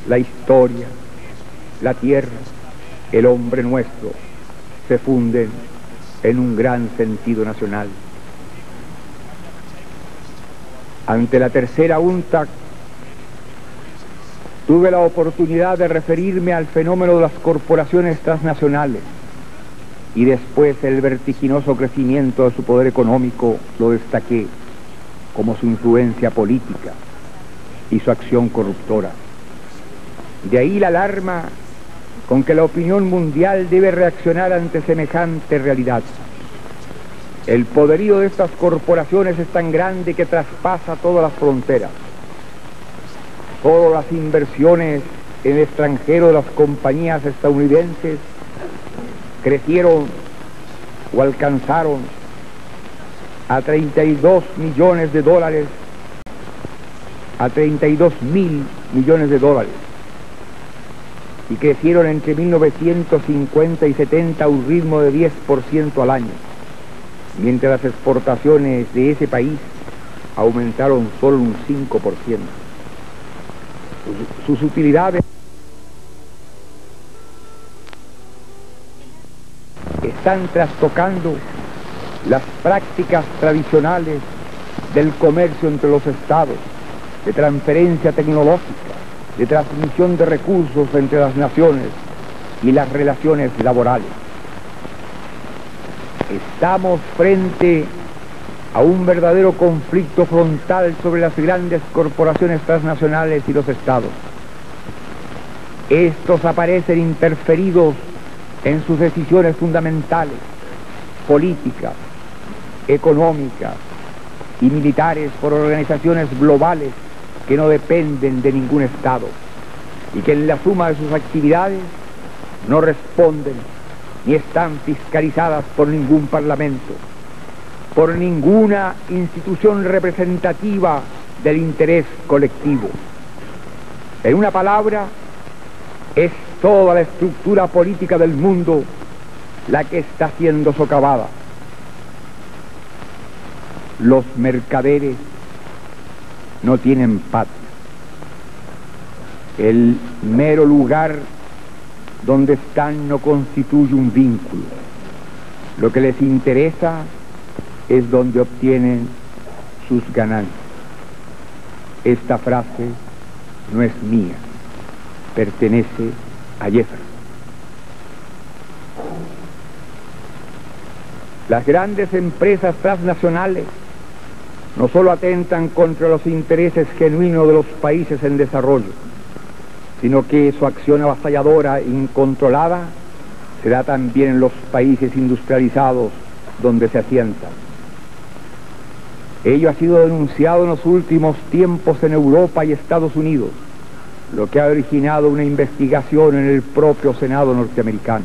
La historia, la tierra, el hombre nuestro se funden en un gran sentido nacional. Ante la tercera UNTAC tuve la oportunidad de referirme al fenómeno de las corporaciones transnacionales y después el vertiginoso crecimiento de su poder económico lo destaqué, como su influencia política y su acción corruptora. De ahí la alarma con que la opinión mundial debe reaccionar ante semejante realidad. El poderío de estas corporaciones es tan grande que traspasa todas las fronteras. Todas las inversiones en el extranjero de las compañías estadounidenses crecieron o alcanzaron a 32 millones de dólares, a 32.000 millones de dólares, y crecieron entre 1950 y 70 a un ritmo de 10% al año, mientras las exportaciones de ese país aumentaron solo un 5%. Sus utilidades están trastocando las prácticas tradicionales del comercio entre los estados, de transferencia tecnológica, de transmisión de recursos entre las naciones y las relaciones laborales. Estamos frente a un verdadero conflicto frontal sobre las grandes corporaciones transnacionales y los estados. Estos aparecen interferidos en sus decisiones fundamentales, políticas, económicas y militares por organizaciones globales que no dependen de ningún estado y que en la suma de sus actividades no responden ni están fiscalizadas por ningún parlamento, por ninguna institución representativa del interés colectivo. En una palabra, es toda la estructura política del mundo la que está siendo socavada. Los mercaderes no tienen patria. El mero lugar donde están no constituye un vínculo. Lo que les interesa es donde obtienen sus ganancias. Esta frase no es mía, pertenece a Jefferson. Las grandes empresas transnacionales no solo atentan contra los intereses genuinos de los países en desarrollo, sino que su acción avasalladora e incontrolada se da también en los países industrializados donde se asientan. Ello ha sido denunciado en los últimos tiempos en Europa y Estados Unidos, lo que ha originado una investigación en el propio Senado norteamericano.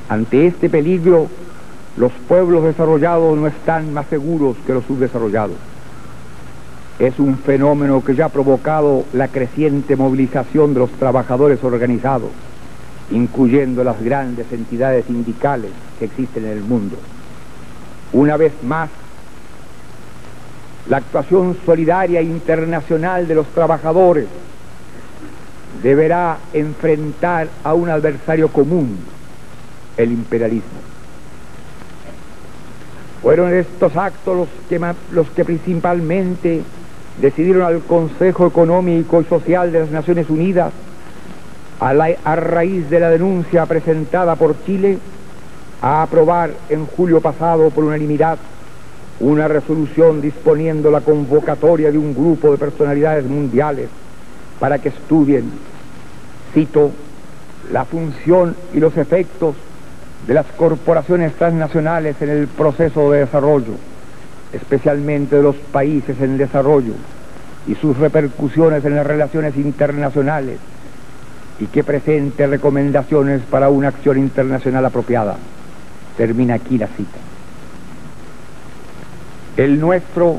Ante este peligro, los pueblos desarrollados no están más seguros que los subdesarrollados. Es un fenómeno que ya ha provocado la creciente movilización de los trabajadores organizados, incluyendo las grandes entidades sindicales que existen en el mundo. Una vez más, la actuación solidaria internacional de los trabajadores deberá enfrentar a un adversario común, el imperialismo. Fueron estos actos los que principalmente decidieron al Consejo Económico y Social de las Naciones Unidas, a raíz de la denuncia presentada por Chile, a aprobar en julio pasado por unanimidad una resolución disponiendo la convocatoria de un grupo de personalidades mundiales para que estudien, cito, la función y los efectos de las corporaciones transnacionales en el proceso de desarrollo, especialmente de los países en desarrollo, y sus repercusiones en las relaciones internacionales, y que presente recomendaciones para una acción internacional apropiada. Termina aquí la cita. El nuestro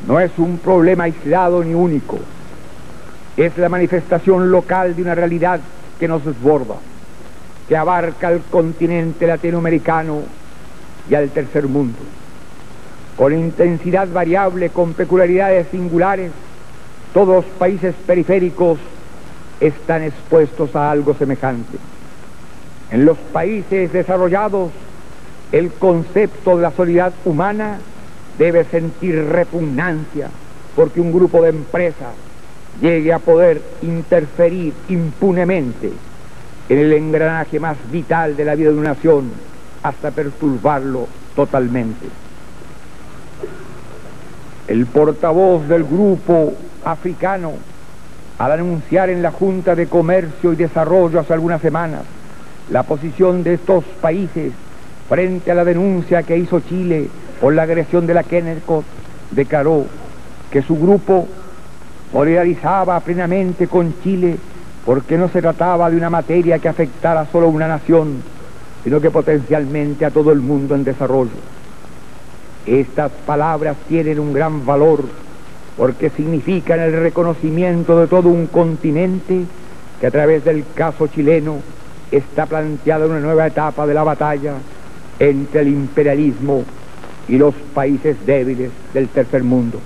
no es un problema aislado ni único, es la manifestación local de una realidad que nos desborda, que abarca al continente latinoamericano y al tercer mundo. Con intensidad variable, con peculiaridades singulares, todos los países periféricos están expuestos a algo semejante. En los países desarrollados, el concepto de la solidaridad humana debe sentir repugnancia porque un grupo de empresas llegue a poder interferir impunemente en el engranaje más vital de la vida de una nación hasta perturbarlo totalmente. El portavoz del grupo africano, al anunciar en la Junta de Comercio y Desarrollo hace algunas semanas la posición de estos países frente a la denuncia que hizo Chile por la agresión de la Kennecott, declaró que su grupo solidarizaba plenamente con Chile porque no se trataba de una materia que afectara solo a una nación, sino que potencialmente a todo el mundo en desarrollo. Estas palabras tienen un gran valor porque significan el reconocimiento de todo un continente que a través del caso chileno está planteada una nueva etapa de la batalla entre el imperialismo y los países débiles del tercer mundo.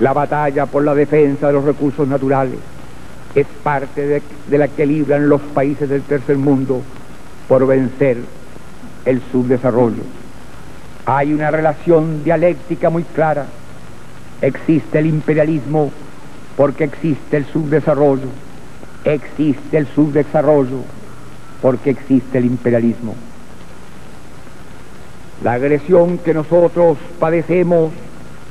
La batalla por la defensa de los recursos naturales es parte de la que libran los países del tercer mundo por vencer el subdesarrollo. Hay una relación dialéctica muy clara. Existe el imperialismo porque existe el subdesarrollo. Existe el subdesarrollo porque existe el imperialismo. La agresión que nosotros padecemos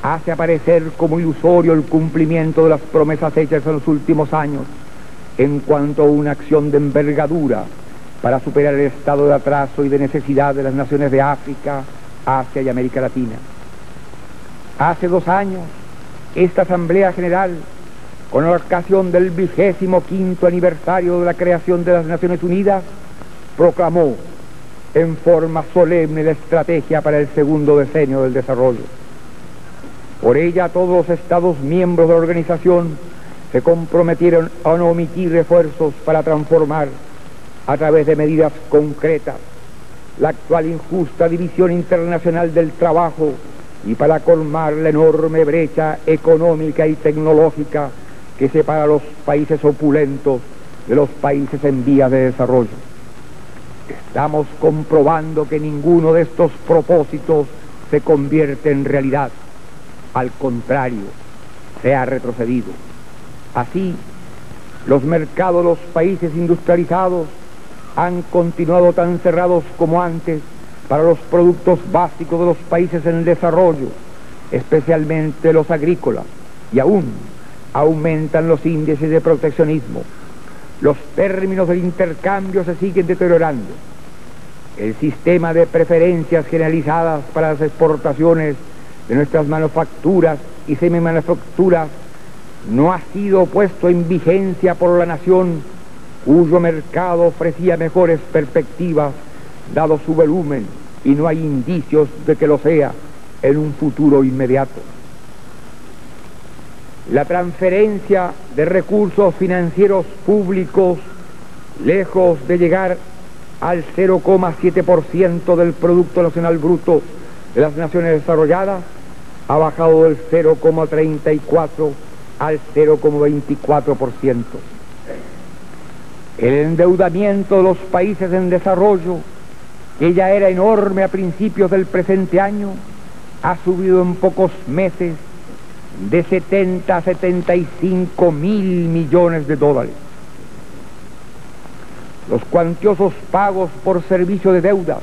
hace aparecer como ilusorio el cumplimiento de las promesas hechas en los últimos años en cuanto a una acción de envergadura para superar el estado de atraso y de necesidad de las naciones de África, Asia y América Latina. Hace 2 años, esta Asamblea General, con ocasión del 25º aniversario de la creación de las Naciones Unidas, proclamó en forma solemne la estrategia para el segundo decenio del desarrollo. Por ella, todos los Estados miembros de la organización se comprometieron a no omitir esfuerzos para transformar, a través de medidas concretas, la actual injusta división internacional del trabajo y para colmar la enorme brecha económica y tecnológica que separa a los países opulentos de los países en vías de desarrollo. Estamos comprobando que ninguno de estos propósitos se convierte en realidad. Al contrario, se ha retrocedido. Así, los mercados de los países industrializados han continuado tan cerrados como antes para los productos básicos de los países en desarrollo, especialmente los agrícolas, y aún aumentan los índices de proteccionismo. Los términos del intercambio se siguen deteriorando. El sistema de preferencias generalizadas para las exportaciones de nuestras manufacturas y semimanufacturas no ha sido puesto en vigencia por la nación, cuyo mercado ofrecía mejores perspectivas dado su volumen, y no hay indicios de que lo sea en un futuro inmediato. La transferencia de recursos financieros públicos, lejos de llegar al 0,7% del Producto Nacional Bruto de las naciones desarrolladas, ha bajado del 0,34 al 0,24%. El endeudamiento de los países en desarrollo, que ya era enorme a principios del presente año, ha subido en pocos meses de 70 a 75 mil millones de dólares. Los cuantiosos pagos por servicio de deuda,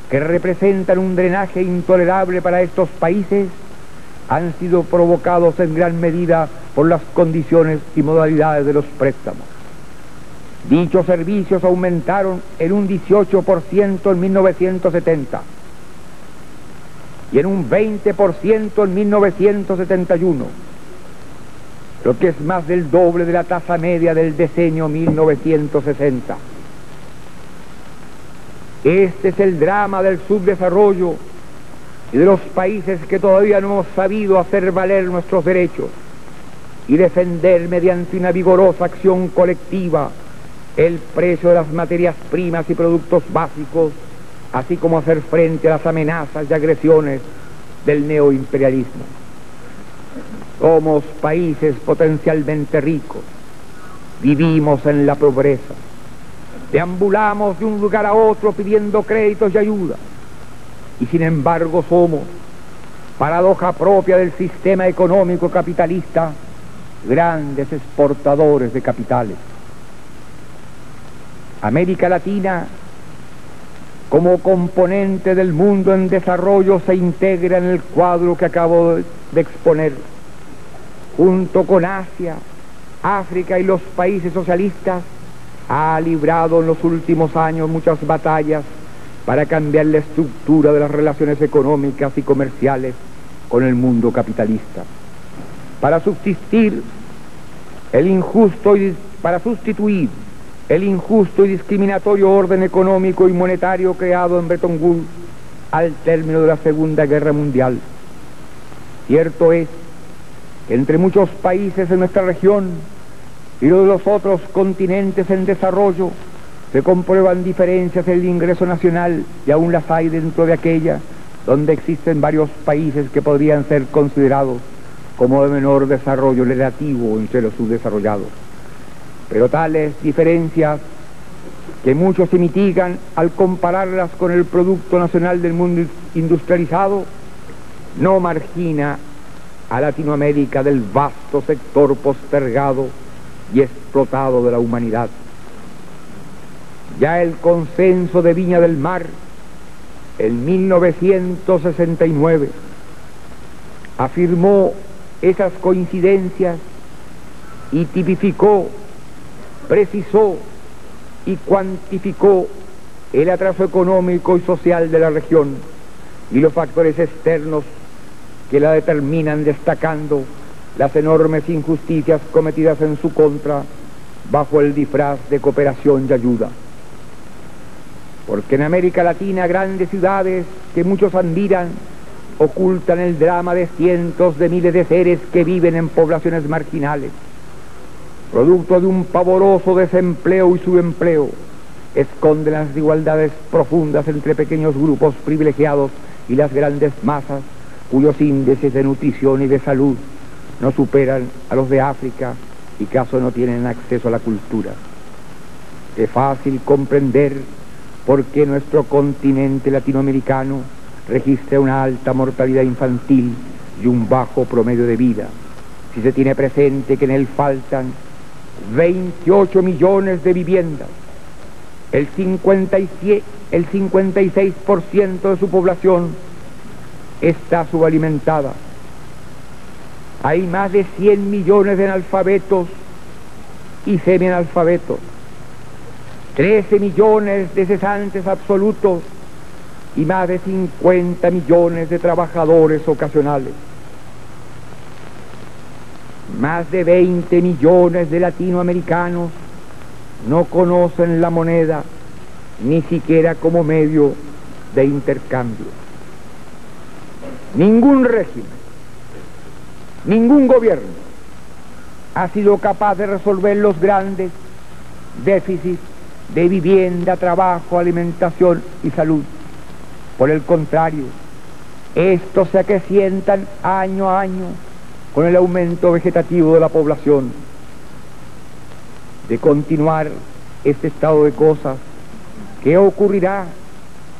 que representan un drenaje intolerable para estos países, han sido provocados en gran medida por las condiciones y modalidades de los préstamos. Dichos servicios aumentaron en un 18% en 1970 y en un 20% en 1971, lo que es más del doble de la tasa media del decenio 1960. Este es el drama del subdesarrollo y de los países que todavía no hemos sabido hacer valer nuestros derechos y defender mediante una vigorosa acción colectiva el precio de las materias primas y productos básicos, así como hacer frente a las amenazas y agresiones del neoimperialismo. Somos países potencialmente ricos, vivimos en la pobreza, deambulamos de un lugar a otro pidiendo créditos y ayuda, y sin embargo somos, paradoja propia del sistema económico capitalista, grandes exportadores de capitales. América Latina, como componente del mundo en desarrollo, se integra en el cuadro que acabo de exponer. Junto con Asia, África y los países socialistas, ha librado en los últimos años muchas batallas para cambiar la estructura de las relaciones económicas y comerciales con el mundo capitalista. Para sustituir el injusto y discriminatorio orden económico y monetario creado en Bretton Woods al término de la Segunda Guerra Mundial. Cierto es que entre muchos países de nuestra región y los de los otros continentes en desarrollo se comprueban diferencias en el ingreso nacional, y aún las hay dentro de aquella donde existen varios países que podrían ser considerados como de menor desarrollo relativo entre los subdesarrollados. Pero tales diferencias, que muchos se mitigan al compararlas con el Producto Nacional del mundo industrializado, no margina a Latinoamérica del vasto sector postergado y explotado de la humanidad. Ya el Consenso de Viña del Mar, en 1969, afirmó esas coincidencias y tipificó, precisó y cuantificó el atraso económico y social de la región y los factores externos que la determinan, destacando las enormes injusticias cometidas en su contra bajo el disfraz de cooperación y ayuda. Porque en América Latina grandes ciudades que muchos admiran ocultan el drama de cientos de miles de seres que viven en poblaciones marginales, producto de un pavoroso desempleo y subempleo. Esconden las desigualdades profundas entre pequeños grupos privilegiados y las grandes masas, cuyos índices de nutrición y de salud no superan a los de África, y que acaso no tienen acceso a la cultura. Es fácil comprender por qué nuestro continente latinoamericano registra una alta mortalidad infantil y un bajo promedio de vida, si se tiene presente que en él faltan 28 millones de viviendas, el 56% de su población está subalimentada. Hay más de 100 millones de analfabetos y semianalfabetos, 13 millones de cesantes absolutos y más de 50 millones de trabajadores ocasionales. Más de 20 millones de latinoamericanos no conocen la moneda ni siquiera como medio de intercambio. Ningún régimen, ningún gobierno ha sido capaz de resolver los grandes déficits de vivienda, trabajo, alimentación y salud. Por el contrario, estos se acrecientan año a año con el aumento vegetativo de la población. De continuar este estado de cosas, ¿qué ocurrirá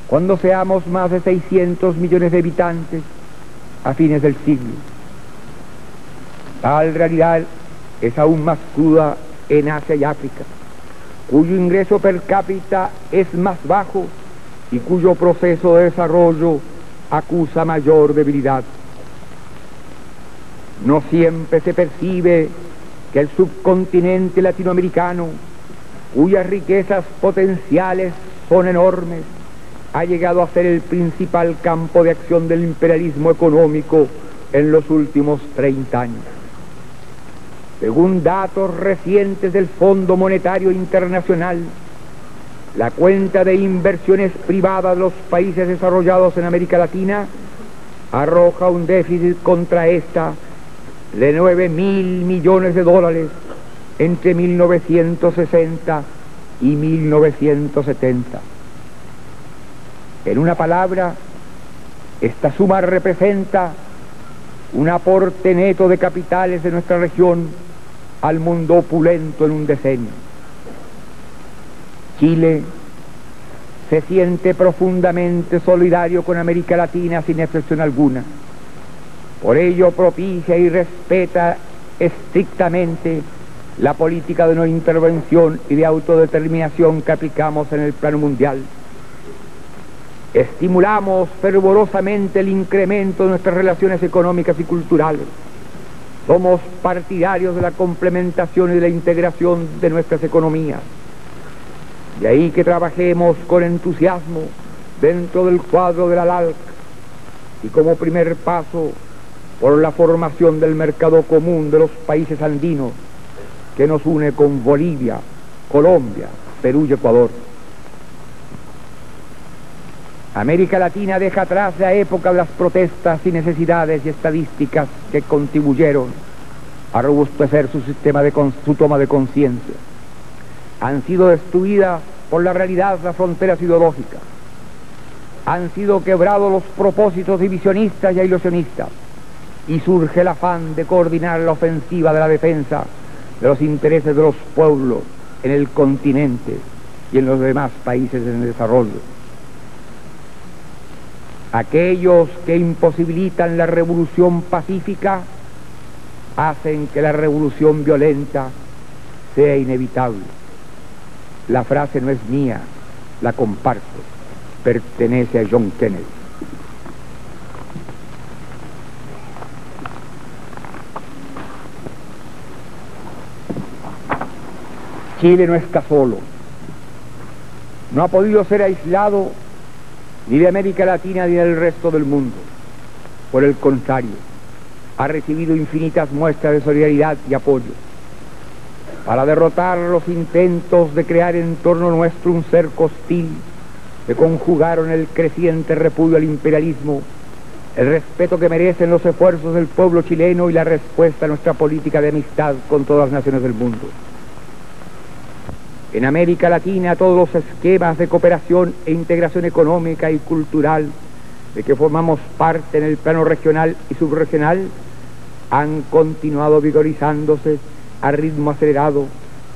cuando seamos más de 600 millones de habitantes a fines del siglo? Tal realidad es aún más cruda en Asia y África, cuyo ingreso per cápita es más bajo y cuyo proceso de desarrollo acusa mayor debilidad. No siempre se percibe que el subcontinente latinoamericano, cuyas riquezas potenciales son enormes, ha llegado a ser el principal campo de acción del imperialismo económico en los últimos 30 años. Según datos recientes del Fondo Monetario Internacional, la cuenta de inversiones privadas de los países desarrollados en América Latina arroja un déficit contra esta de 9.000 millones de dólares entre 1960 y 1970. En una palabra, esta suma representa un aporte neto de capitales de nuestra región al mundo opulento en un decenio. Chile se siente profundamente solidario con América Latina sin excepción alguna. Por ello propicia y respeta estrictamente la política de no intervención y de autodeterminación que aplicamos en el plano mundial. Estimulamos fervorosamente el incremento de nuestras relaciones económicas y culturales. Somos partidarios de la complementación y de la integración de nuestras economías. De ahí que trabajemos con entusiasmo dentro del cuadro de la LALC y como primer paso por la formación del mercado común de los países andinos que nos une con Bolivia, Colombia, Perú y Ecuador. América Latina deja atrás la época de las protestas y necesidades y estadísticas que contribuyeron a robustecer su sistema su toma de conciencia. Han sido destruidas por la realidad las fronteras ideológicas. Han sido quebrados los propósitos divisionistas y ilusionistas. Y surge el afán de coordinar la ofensiva de la defensa de los intereses de los pueblos en el continente y en los demás países en desarrollo. Aquellos que imposibilitan la revolución pacífica hacen que la revolución violenta sea inevitable. La frase no es mía, la comparto, pertenece a John Kennedy. Chile no está solo, no ha podido ser aislado ni de América Latina ni del resto del mundo. Por el contrario, ha recibido infinitas muestras de solidaridad y apoyo. Para derrotar los intentos de crear en torno nuestro un cerco hostil, se conjugaron el creciente repudio al imperialismo, el respeto que merecen los esfuerzos del pueblo chileno y la respuesta a nuestra política de amistad con todas las naciones del mundo. En América Latina todos los esquemas de cooperación e integración económica y cultural de que formamos parte en el plano regional y subregional han continuado vigorizándose a ritmo acelerado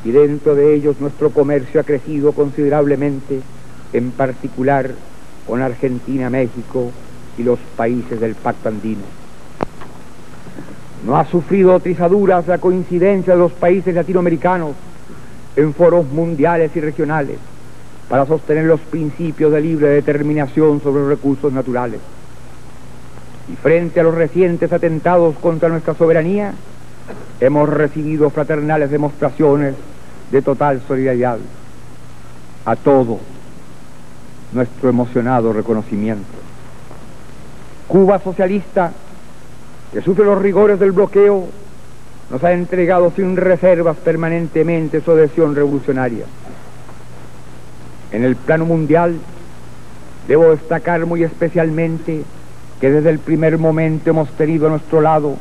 y dentro de ellos nuestro comercio ha crecido considerablemente, en particular con Argentina, México y los países del Pacto Andino. No ha sufrido trizaduras la coincidencia de los países latinoamericanos en foros mundiales y regionales para sostener los principios de libre determinación sobre los recursos naturales. Y frente a los recientes atentados contra nuestra soberanía, hemos recibido fraternales demostraciones de total solidaridad. A todo nuestro emocionado reconocimiento. Cuba socialista, que sufre los rigores del bloqueo, nos ha entregado sin reservas permanentemente su adhesión revolucionaria. En el plano mundial, debo destacar muy especialmente que desde el primer momento hemos tenido a nuestro lado,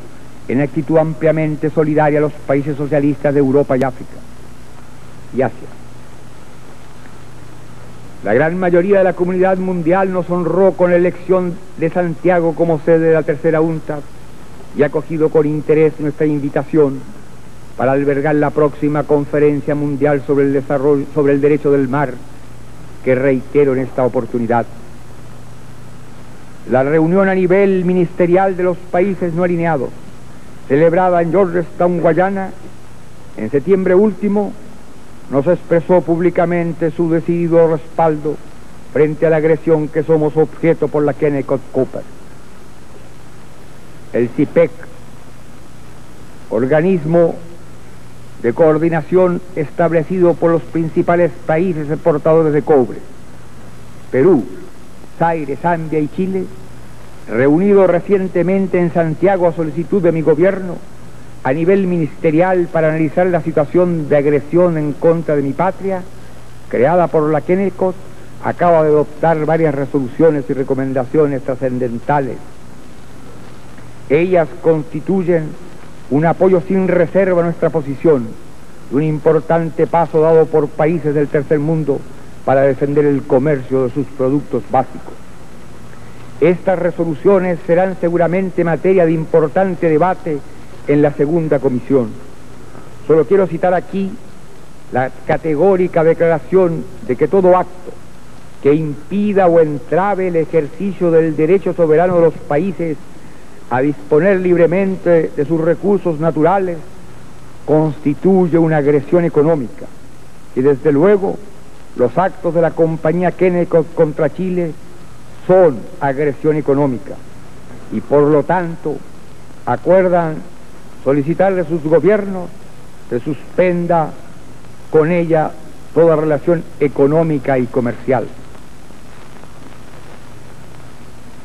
en actitud ampliamente solidaria, a los países socialistas de Europa y África y Asia. La gran mayoría de la comunidad mundial nos honró con la elección de Santiago como sede de la tercera UNCTAD y ha acogido con interés nuestra invitación para albergar la próxima conferencia mundial sobre el desarrollo, sobre el derecho del mar, que reitero en esta oportunidad. La reunión a nivel ministerial de los países no alineados, celebrada en Georgetown, Guayana, en septiembre último, nos expresó públicamente su decidido respaldo frente a la agresión que somos objeto por la Kennecott Cooper. El CIPEC, organismo de coordinación establecido por los principales países exportadores de cobre, Perú, Zaire, Zambia y Chile, reunido recientemente en Santiago a solicitud de mi gobierno, a nivel ministerial para analizar la situación de agresión en contra de mi patria, creada por la Kennecott, acaba de adoptar varias resoluciones y recomendaciones trascendentales. Ellas constituyen un apoyo sin reserva a nuestra posición y un importante paso dado por países del tercer mundo para defender el comercio de sus productos básicos. Estas resoluciones serán seguramente materia de importante debate en la segunda comisión. Solo quiero citar aquí la categórica declaración de que todo acto que impida o entrave el ejercicio del derecho soberano de los países a disponer libremente de sus recursos naturales constituye una agresión económica, y desde luego los actos de la compañía Kennecott contra Chile son agresión económica, y por lo tanto acuerdan solicitarle a sus gobiernos que suspenda con ella toda relación económica y comercial.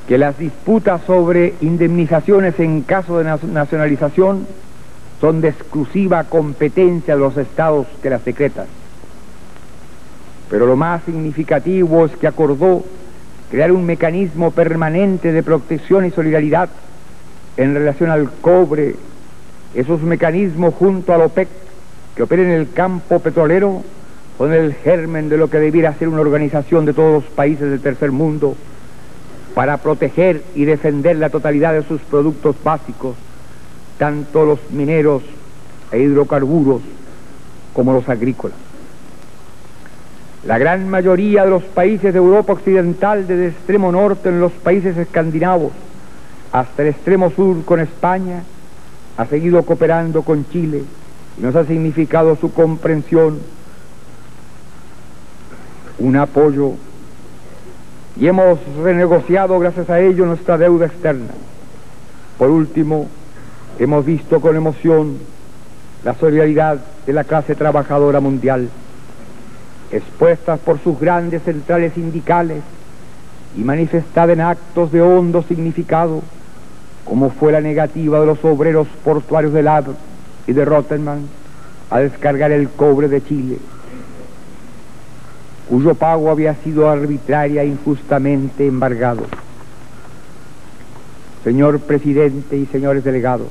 Que las disputas sobre indemnizaciones en caso de nacionalización son de exclusiva competencia de los estados que las decretan. Pero lo más significativo es que acordó crear un mecanismo permanente de protección y solidaridad en relación al cobre. Esos mecanismos, junto a la OPEC, que opera en el campo petrolero, son el germen de lo que debiera ser una organización de todos los países del tercer mundo para proteger y defender la totalidad de sus productos básicos, tanto los mineros e hidrocarburos como los agrícolas. La gran mayoría de los países de Europa Occidental, desde el extremo norte en los países escandinavos hasta el extremo sur con España, ha seguido cooperando con Chile y nos ha significado su comprensión, un apoyo, y hemos renegociado gracias a ello nuestra deuda externa. Por último, hemos visto con emoción la solidaridad de la clase trabajadora mundial, expuestas por sus grandes centrales sindicales y manifestada en actos de hondo significado, como fue la negativa de los obreros portuarios de Lab y de Rotterdam a descargar el cobre de Chile, cuyo pago había sido arbitraria e injustamente embargado. Señor presidente y señores delegados,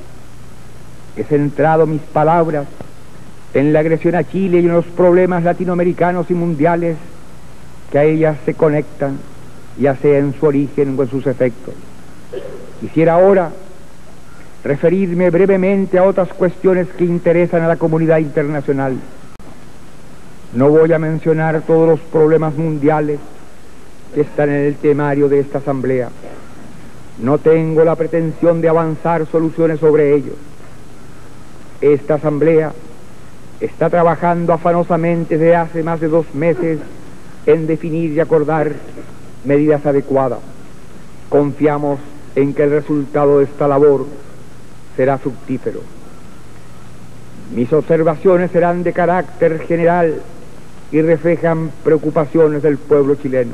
he centrado mis palabras en la agresión a Chile y en los problemas latinoamericanos y mundiales que a ellas se conectan, ya sea en su origen o en sus efectos. Quisiera ahora referirme brevemente a otras cuestiones que interesan a la comunidad internacional. No voy a mencionar todos los problemas mundiales que están en el temario de esta asamblea. No tengo la pretensión de avanzar soluciones sobre ellos. Esta asamblea está trabajando afanosamente desde hace más de 2 meses en definir y acordar medidas adecuadas. Confiamos en que el resultado de esta labor será fructífero. Mis observaciones serán de carácter general y reflejan preocupaciones del pueblo chileno.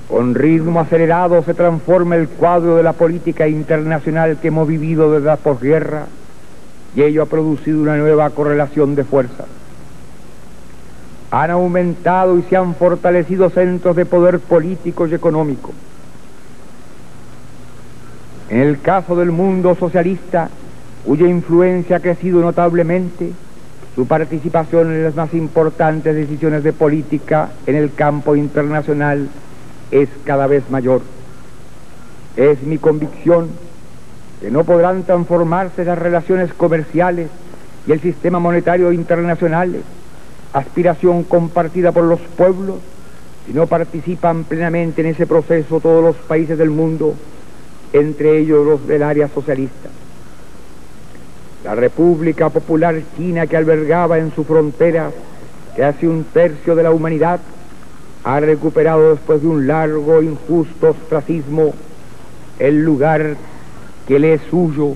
Con ritmo acelerado se transforma el cuadro de la política internacional que hemos vivido desde la posguerra, y ello ha producido una nueva correlación de fuerzas. Han aumentado y se han fortalecido centros de poder político y económico. En el caso del mundo socialista, cuya influencia ha crecido notablemente, su participación en las más importantes decisiones de política en el campo internacional es cada vez mayor. Es mi convicción que no podrán transformarse las relaciones comerciales y el sistema monetario internacional, aspiración compartida por los pueblos, si no participan plenamente en ese proceso todos los países del mundo, entre ellos los del área socialista. La República Popular China, que albergaba en su frontera casi 1/3 de la humanidad, ha recuperado después de un largo e injusto ostracismo el lugar que le es suyo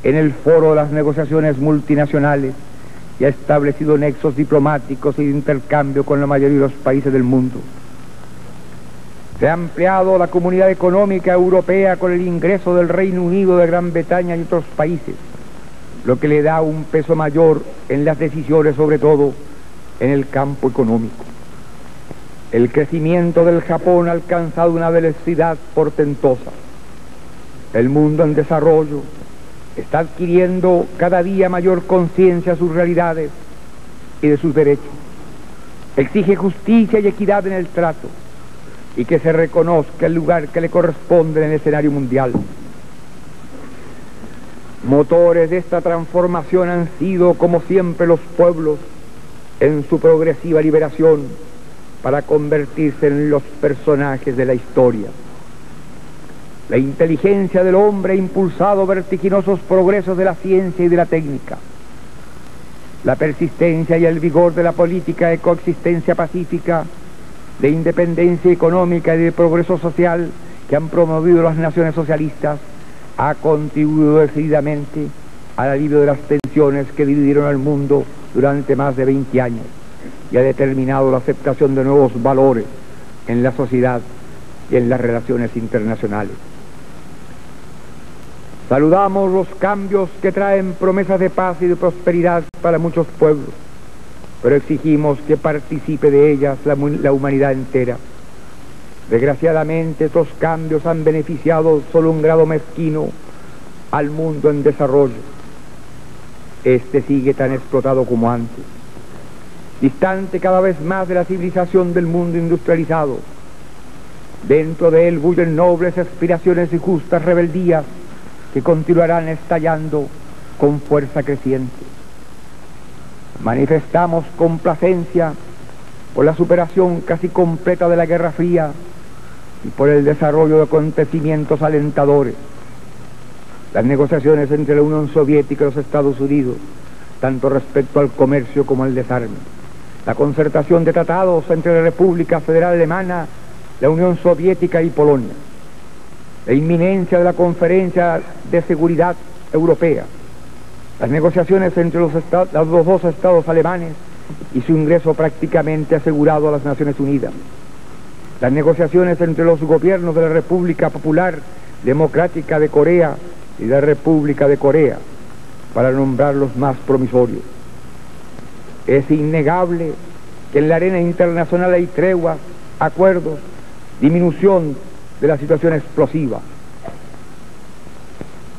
en el foro de las negociaciones multinacionales y ha establecido nexos diplomáticos y de intercambio con la mayoría de los países del mundo. Se ha ampliado la comunidad económica europea con el ingreso del Reino Unido, de Gran Bretaña y otros países, lo que le da un peso mayor en las decisiones, sobre todo en el campo económico. El crecimiento del Japón ha alcanzado una velocidad portentosa. El mundo en desarrollo está adquiriendo cada día mayor conciencia de sus realidades y de sus derechos. Exige justicia y equidad en el trato y que se reconozca el lugar que le corresponde en el escenario mundial. Motores de esta transformación han sido, como siempre, los pueblos en su progresiva liberación para convertirse en los personajes de la historia. La inteligencia del hombre ha impulsado vertiginosos progresos de la ciencia y de la técnica. La persistencia y el vigor de la política de coexistencia pacífica, de independencia económica y de progreso social que han promovido las naciones socialistas ha contribuido decididamente al alivio de las tensiones que dividieron al mundo durante más de 20 años y ha determinado la aceptación de nuevos valores en la sociedad y en las relaciones internacionales. Saludamos los cambios que traen promesas de paz y de prosperidad para muchos pueblos, pero exigimos que participe de ellas la humanidad entera. Desgraciadamente, estos cambios han beneficiado solo un grado mezquino al mundo en desarrollo. Este sigue tan explotado como antes, distante cada vez más de la civilización del mundo industrializado. Dentro de él bullen nobles aspiraciones y justas rebeldías que continuarán estallando con fuerza creciente. Manifestamos complacencia por la superación casi completa de la Guerra Fría y por el desarrollo de acontecimientos alentadores. Las negociaciones entre la Unión Soviética y los Estados Unidos, tanto respecto al comercio como al desarme. La concertación de tratados entre la República Federal Alemana, la Unión Soviética y Polonia. La inminencia de la Conferencia de Seguridad Europea. Las negociaciones entre los dos estados alemanes y su ingreso prácticamente asegurado a las Naciones Unidas. Las negociaciones entre los gobiernos de la República Popular Democrática de Corea y de la República de Corea, para nombrar los más promisorios. Es innegable que en la arena internacional hay treguas, acuerdos, disminución de la situación explosiva.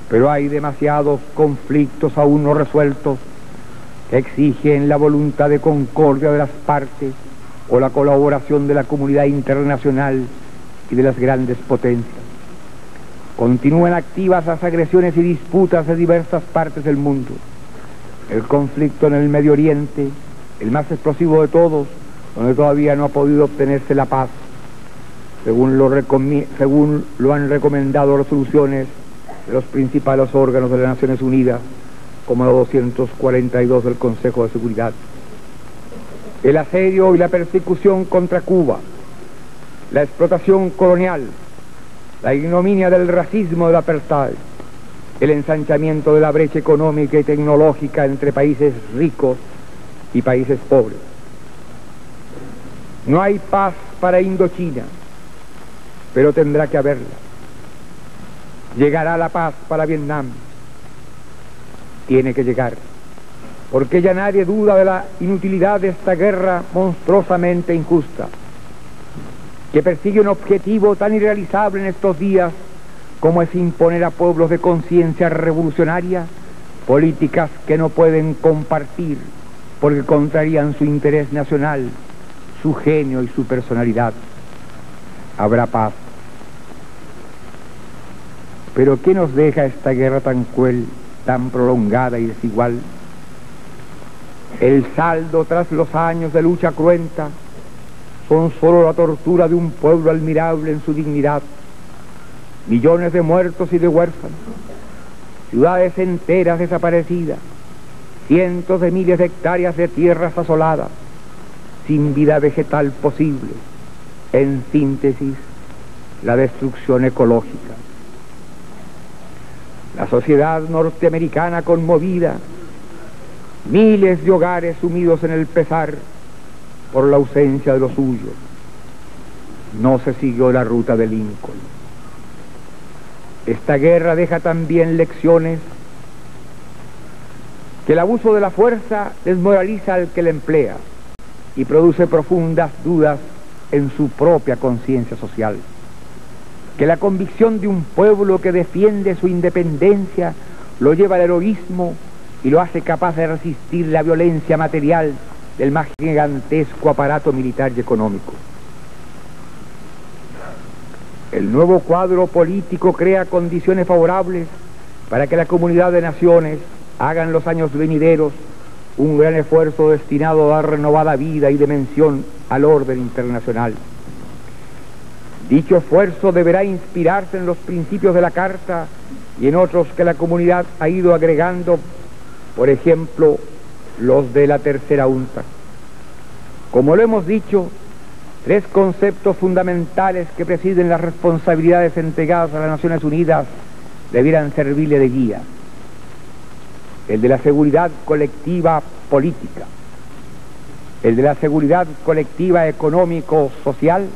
Pero hay demasiados conflictos aún no resueltos que exigen la voluntad de concordia de las partes o la colaboración de la comunidad internacional y de las grandes potencias. Continúan activas las agresiones y disputas de diversas partes del mundo. El conflicto en el Medio Oriente, el más explosivo de todos, donde todavía no ha podido obtenerse la paz, según lo han recomendado resoluciones de los principales órganos de las Naciones Unidas, como la 242 del Consejo de Seguridad. El asedio y la persecución contra Cuba, la explotación colonial, la ignominia del racismo del apartheid, el ensanchamiento de la brecha económica y tecnológica entre países ricos y países pobres. No hay paz para Indochina, pero tendrá que haberla. Llegará la paz para Vietnam. Tiene que llegar, porque ya nadie duda de la inutilidad de esta guerra monstruosamente injusta, que persigue un objetivo tan irrealizable en estos días como es imponer a pueblos de conciencia revolucionaria políticas que no pueden compartir porque contrarían su interés nacional, su genio y su personalidad. Habrá paz. Pero ¿qué nos deja esta guerra tan cruel, tan prolongada y desigual? El saldo tras los años de lucha cruenta son solo la tortura de un pueblo admirable en su dignidad, millones de muertos y de huérfanos, ciudades enteras desaparecidas, cientos de miles de hectáreas de tierras asoladas, sin vida vegetal posible, en síntesis, la destrucción ecológica. La sociedad norteamericana conmovida, miles de hogares sumidos en el pesar por la ausencia de los suyos. No se siguió la ruta de Lincoln. Esta guerra deja también lecciones que el abuso de la fuerza desmoraliza al que la emplea y produce profundas dudas en su propia conciencia social. Que la convicción de un pueblo que defiende su independencia lo lleva al heroísmo y lo hace capaz de resistir la violencia material del más gigantesco aparato militar y económico. El nuevo cuadro político crea condiciones favorables para que la comunidad de naciones haga en los años venideros un gran esfuerzo destinado a dar renovada vida y dimensión al orden internacional. Dicho esfuerzo deberá inspirarse en los principios de la Carta y en otros que la comunidad ha ido agregando, por ejemplo, los de la tercera UNTAC. Como lo hemos dicho, tres conceptos fundamentales que presiden las responsabilidades entregadas a las Naciones Unidas debieran servirle de guía: el de la seguridad colectiva política, el de la seguridad colectiva económico-social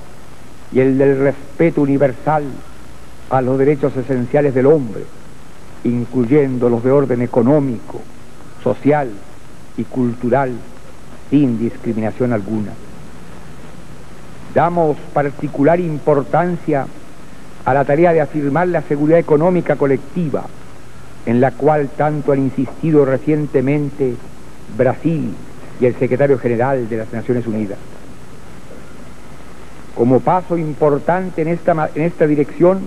y el del respeto universal a los derechos esenciales del hombre, incluyendo los de orden económico, social y cultural, sin discriminación alguna. Damos particular importancia a la tarea de afirmar la seguridad económica colectiva, en la cual tanto han insistido recientemente Brasil y el secretario general de las Naciones Unidas. Como paso importante en esta dirección,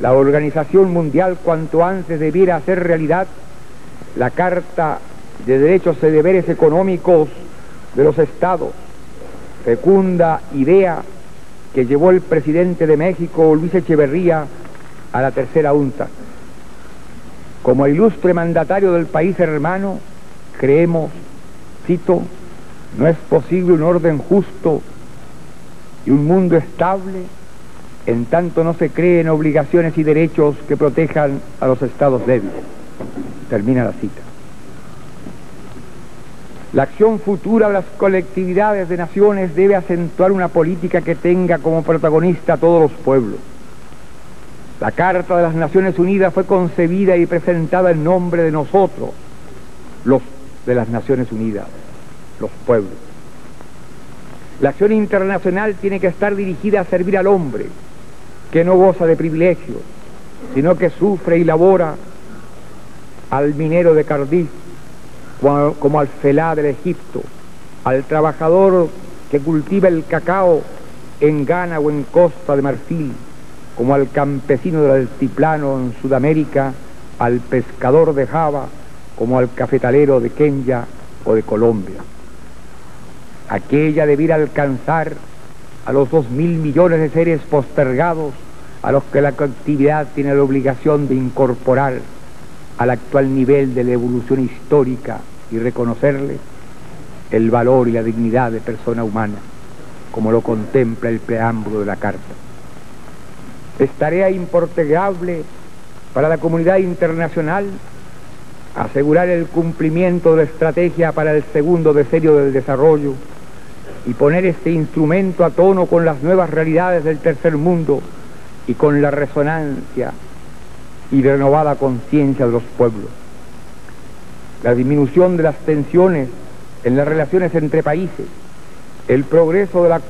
la Organización Mundial cuanto antes debiera hacer realidad la Carta de Derechos y Deberes Económicos de los Estados, fecunda idea que llevó el presidente de México, Luis Echeverría, a la tercera UNTAC. Como ilustre mandatario del país hermano, creemos, cito, no es posible un orden justo y un mundo estable en tanto no se creen obligaciones y derechos que protejan a los estados débiles. Termina la cita. La acción futura de las colectividades de naciones debe acentuar una política que tenga como protagonista a todos los pueblos. La Carta de las Naciones Unidas fue concebida y presentada en nombre de nosotros, los de las Naciones Unidas, los pueblos. La acción internacional tiene que estar dirigida a servir al hombre, que no goza de privilegios, sino que sufre y labora, al minero de Cardiff, como al felá del Egipto, al trabajador que cultiva el cacao en Ghana o en Costa de Marfil, como al campesino del altiplano en Sudamérica, al pescador de Java, como al cafetalero de Kenia o de Colombia. Aquella debiera alcanzar a los 2.000 millones de seres postergados a los que la colectividad tiene la obligación de incorporar al actual nivel de la evolución histórica y reconocerle el valor y la dignidad de persona humana, como lo contempla el preámbulo de la Carta. Es tarea impostergable para la comunidad internacional asegurar el cumplimiento de la estrategia para el segundo decenio del desarrollo y poner este instrumento a tono con las nuevas realidades del tercer mundo y con la resonancia y renovada conciencia de los pueblos. La disminución de las tensiones en las relaciones entre países, el progreso de la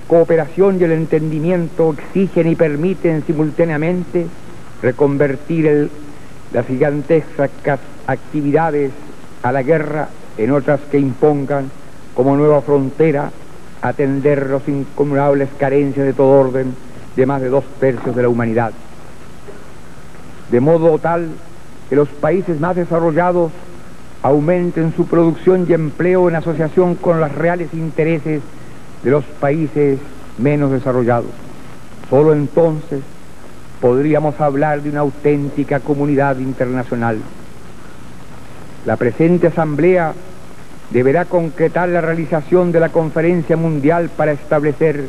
cooperación y el entendimiento exigen y permiten simultáneamente reconvertir las gigantescas actividades a la guerra en otras que impongan como nueva frontera atender las inconmensurables carencias de todo orden de más de 2/3 de la humanidad. De modo tal que los países más desarrollados aumenten su producción y empleo en asociación con los reales intereses de los países menos desarrollados. Solo entonces podríamos hablar de una auténtica comunidad internacional. La presente asamblea deberá concretar la realización de la Conferencia Mundial para establecer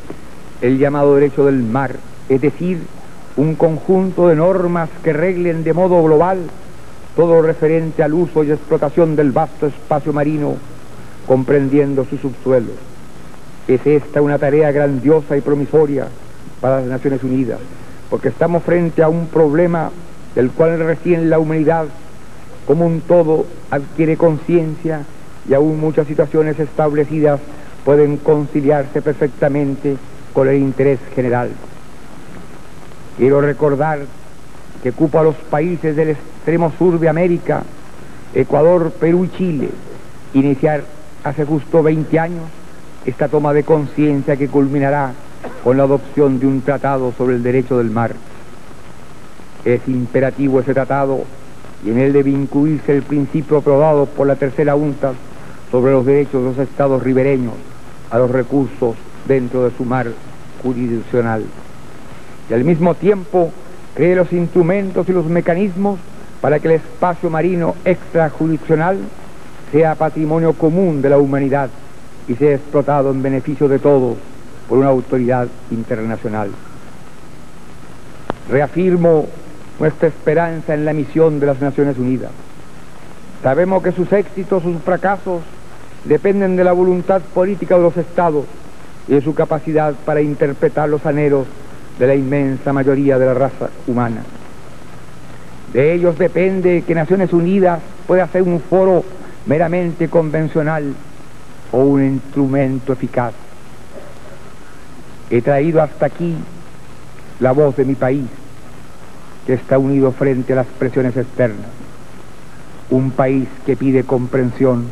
el llamado derecho del mar, es decir, un conjunto de normas que reglen de modo global todo lo referente al uso y explotación del vasto espacio marino, comprendiendo sus subsuelos. Es esta una tarea grandiosa y promisoria para las Naciones Unidas, porque estamos frente a un problema del cual recién la humanidad como un todo adquiere conciencia y aún muchas situaciones establecidas pueden conciliarse perfectamente con el interés general. Quiero recordar que cupo a los países del extremo sur de América, Ecuador, Perú y Chile, iniciar hace justo 20 años esta toma de conciencia que culminará con la adopción de un tratado sobre el derecho del mar. Es imperativo ese tratado y en él debe incluirse el principio aprobado por la tercera UNCTAD sobre los derechos de los estados ribereños a los recursos dentro de su mar jurisdiccional. Y al mismo tiempo cree los instrumentos y los mecanismos para que el espacio marino extrajurisdiccional sea patrimonio común de la humanidad y sea explotado en beneficio de todos por una autoridad internacional. Reafirmo nuestra esperanza en la misión de las Naciones Unidas. Sabemos que sus éxitos o sus fracasos dependen de la voluntad política de los Estados y de su capacidad para interpretar los anhelos de la inmensa mayoría de la raza humana. De ellos depende que Naciones Unidas pueda ser un foro meramente convencional o un instrumento eficaz. He traído hasta aquí la voz de mi país, que está unido frente a las presiones externas. Un país que pide comprensión,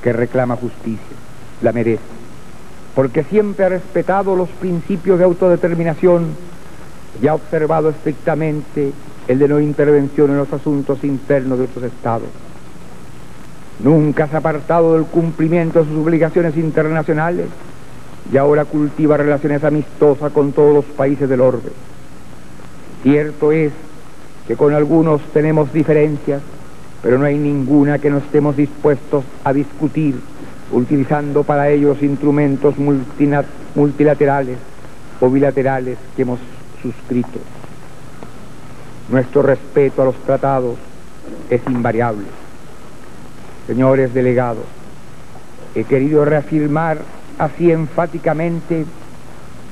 que reclama justicia, la merece, porque siempre ha respetado los principios de autodeterminación y ha observado estrictamente el de no intervención en los asuntos internos de otros estados. Nunca se ha apartado del cumplimiento de sus obligaciones internacionales y ahora cultiva relaciones amistosas con todos los países del orbe. Cierto es que con algunos tenemos diferencias, pero no hay ninguna que no estemos dispuestos a discutir, utilizando para ellos instrumentos multilaterales o bilaterales que hemos suscrito. Nuestro respeto a los tratados es invariable. Señores delegados, he querido reafirmar así enfáticamente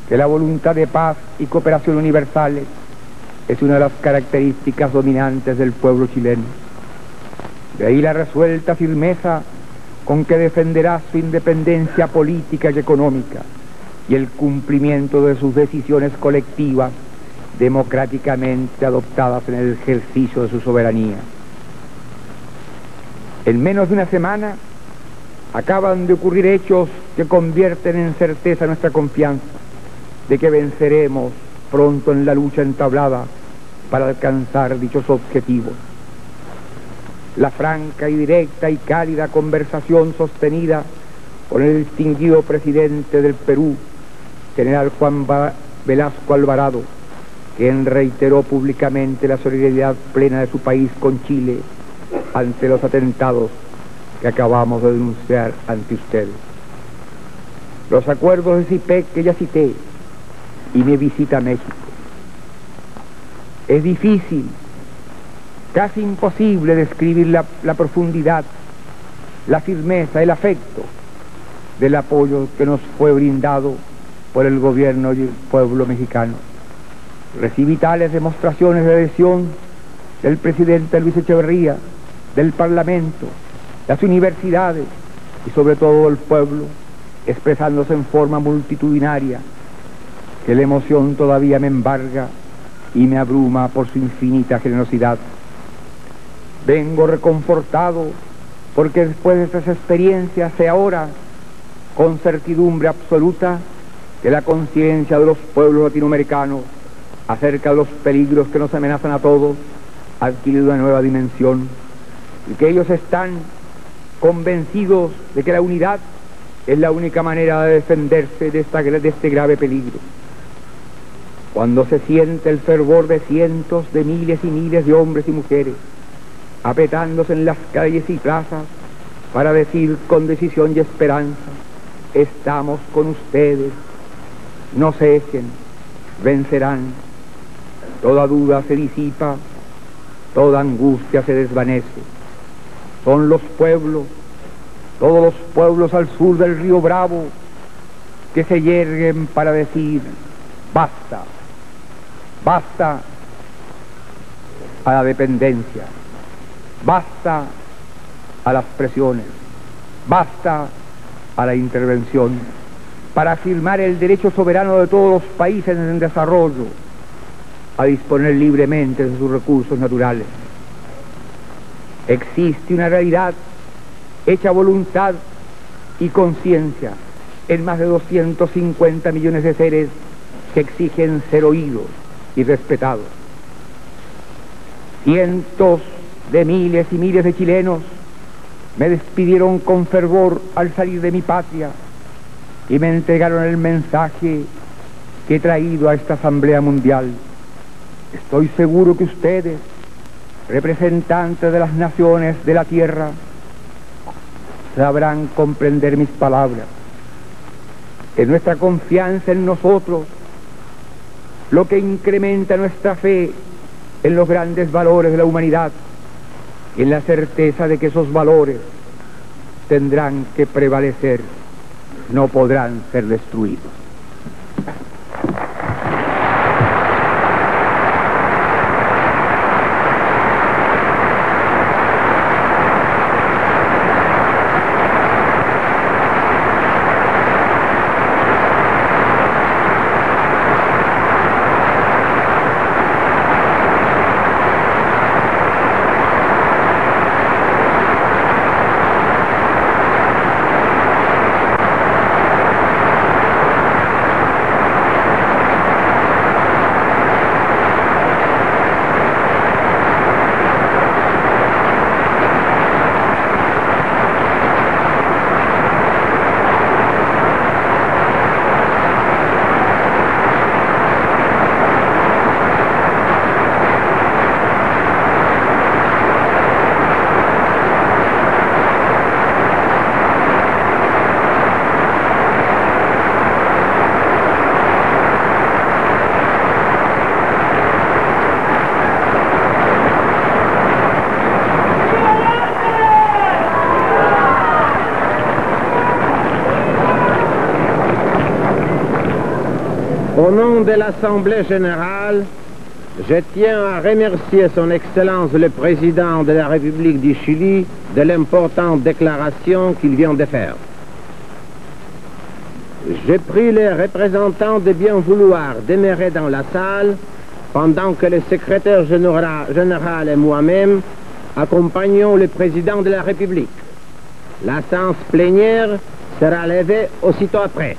que la voluntad de paz y cooperación universales es una de las características dominantes del pueblo chileno. De ahí la resuelta firmeza con que defenderá su independencia política y económica y el cumplimiento de sus decisiones colectivas democráticamente adoptadas en el ejercicio de su soberanía. En menos de una semana acaban de ocurrir hechos que convierten en certeza nuestra confianza de que venceremos pronto en la lucha entablada para alcanzar dichos objetivos. La franca y directa y cálida conversación sostenida con el distinguido presidente del Perú, general Juan Velasco Alvarado, quien reiteró públicamente la solidaridad plena de su país con Chile ante los atentados que acabamos de denunciar ante ustedes. Los acuerdos de CIPEC que ya cité y mi visita a México. Es difícil, casi imposible describir la profundidad, la firmeza, el afecto del apoyo que nos fue brindado por el gobierno y el pueblo mexicano. Recibí tales demostraciones de adhesión del presidente Luis Echeverría, del Parlamento, las universidades y sobre todo el pueblo, expresándose en forma multitudinaria, que la emoción todavía me embarga y me abruma por su infinita generosidad. Vengo reconfortado porque después de estas experiencias sé ahora, con certidumbre absoluta, que la conciencia de los pueblos latinoamericanos acerca de los peligros que nos amenazan a todos ha adquirido una nueva dimensión y que ellos están convencidos de que la unidad es la única manera de defenderse de este grave peligro. Cuando se siente el fervor de cientos de miles y miles de hombres y mujeres apretándose en las calles y plazas para decir con decisión y esperanza: estamos con ustedes, no cesen, vencerán. Toda duda se disipa, toda angustia se desvanece. Son los pueblos, todos los pueblos al sur del río Bravo, que se yerguen para decir: basta, basta a la dependencia, basta a las presiones, basta a la intervención, para afirmar el derecho soberano de todos los países en desarrollo a disponer libremente de sus recursos naturales. Existe una realidad hecha voluntad y conciencia en más de 250 millones de seres que exigen ser oídos y respetados. Cientos de miles y miles de chilenos me despidieron con fervor al salir de mi patria y me entregaron el mensaje que he traído a esta Asamblea Mundial. Estoy seguro que ustedes, representantes de las naciones de la tierra, sabrán comprender mis palabras. Es nuestra confianza en nosotros lo que incrementa nuestra fe en los grandes valores de la humanidad y en la certeza de que esos valores tendrán que prevalecer, no podrán ser destruidos. Au nom de l'Assemblée générale, je tiens à remercier Son Excellence le Président de la République du Chili de l'importante déclaration qu'il vient de faire. J'ai pris les représentants de bien vouloir demeurer dans la salle pendant que le secrétaire général et moi-même accompagnons le Président de la République. La séance plénière sera levée aussitôt après.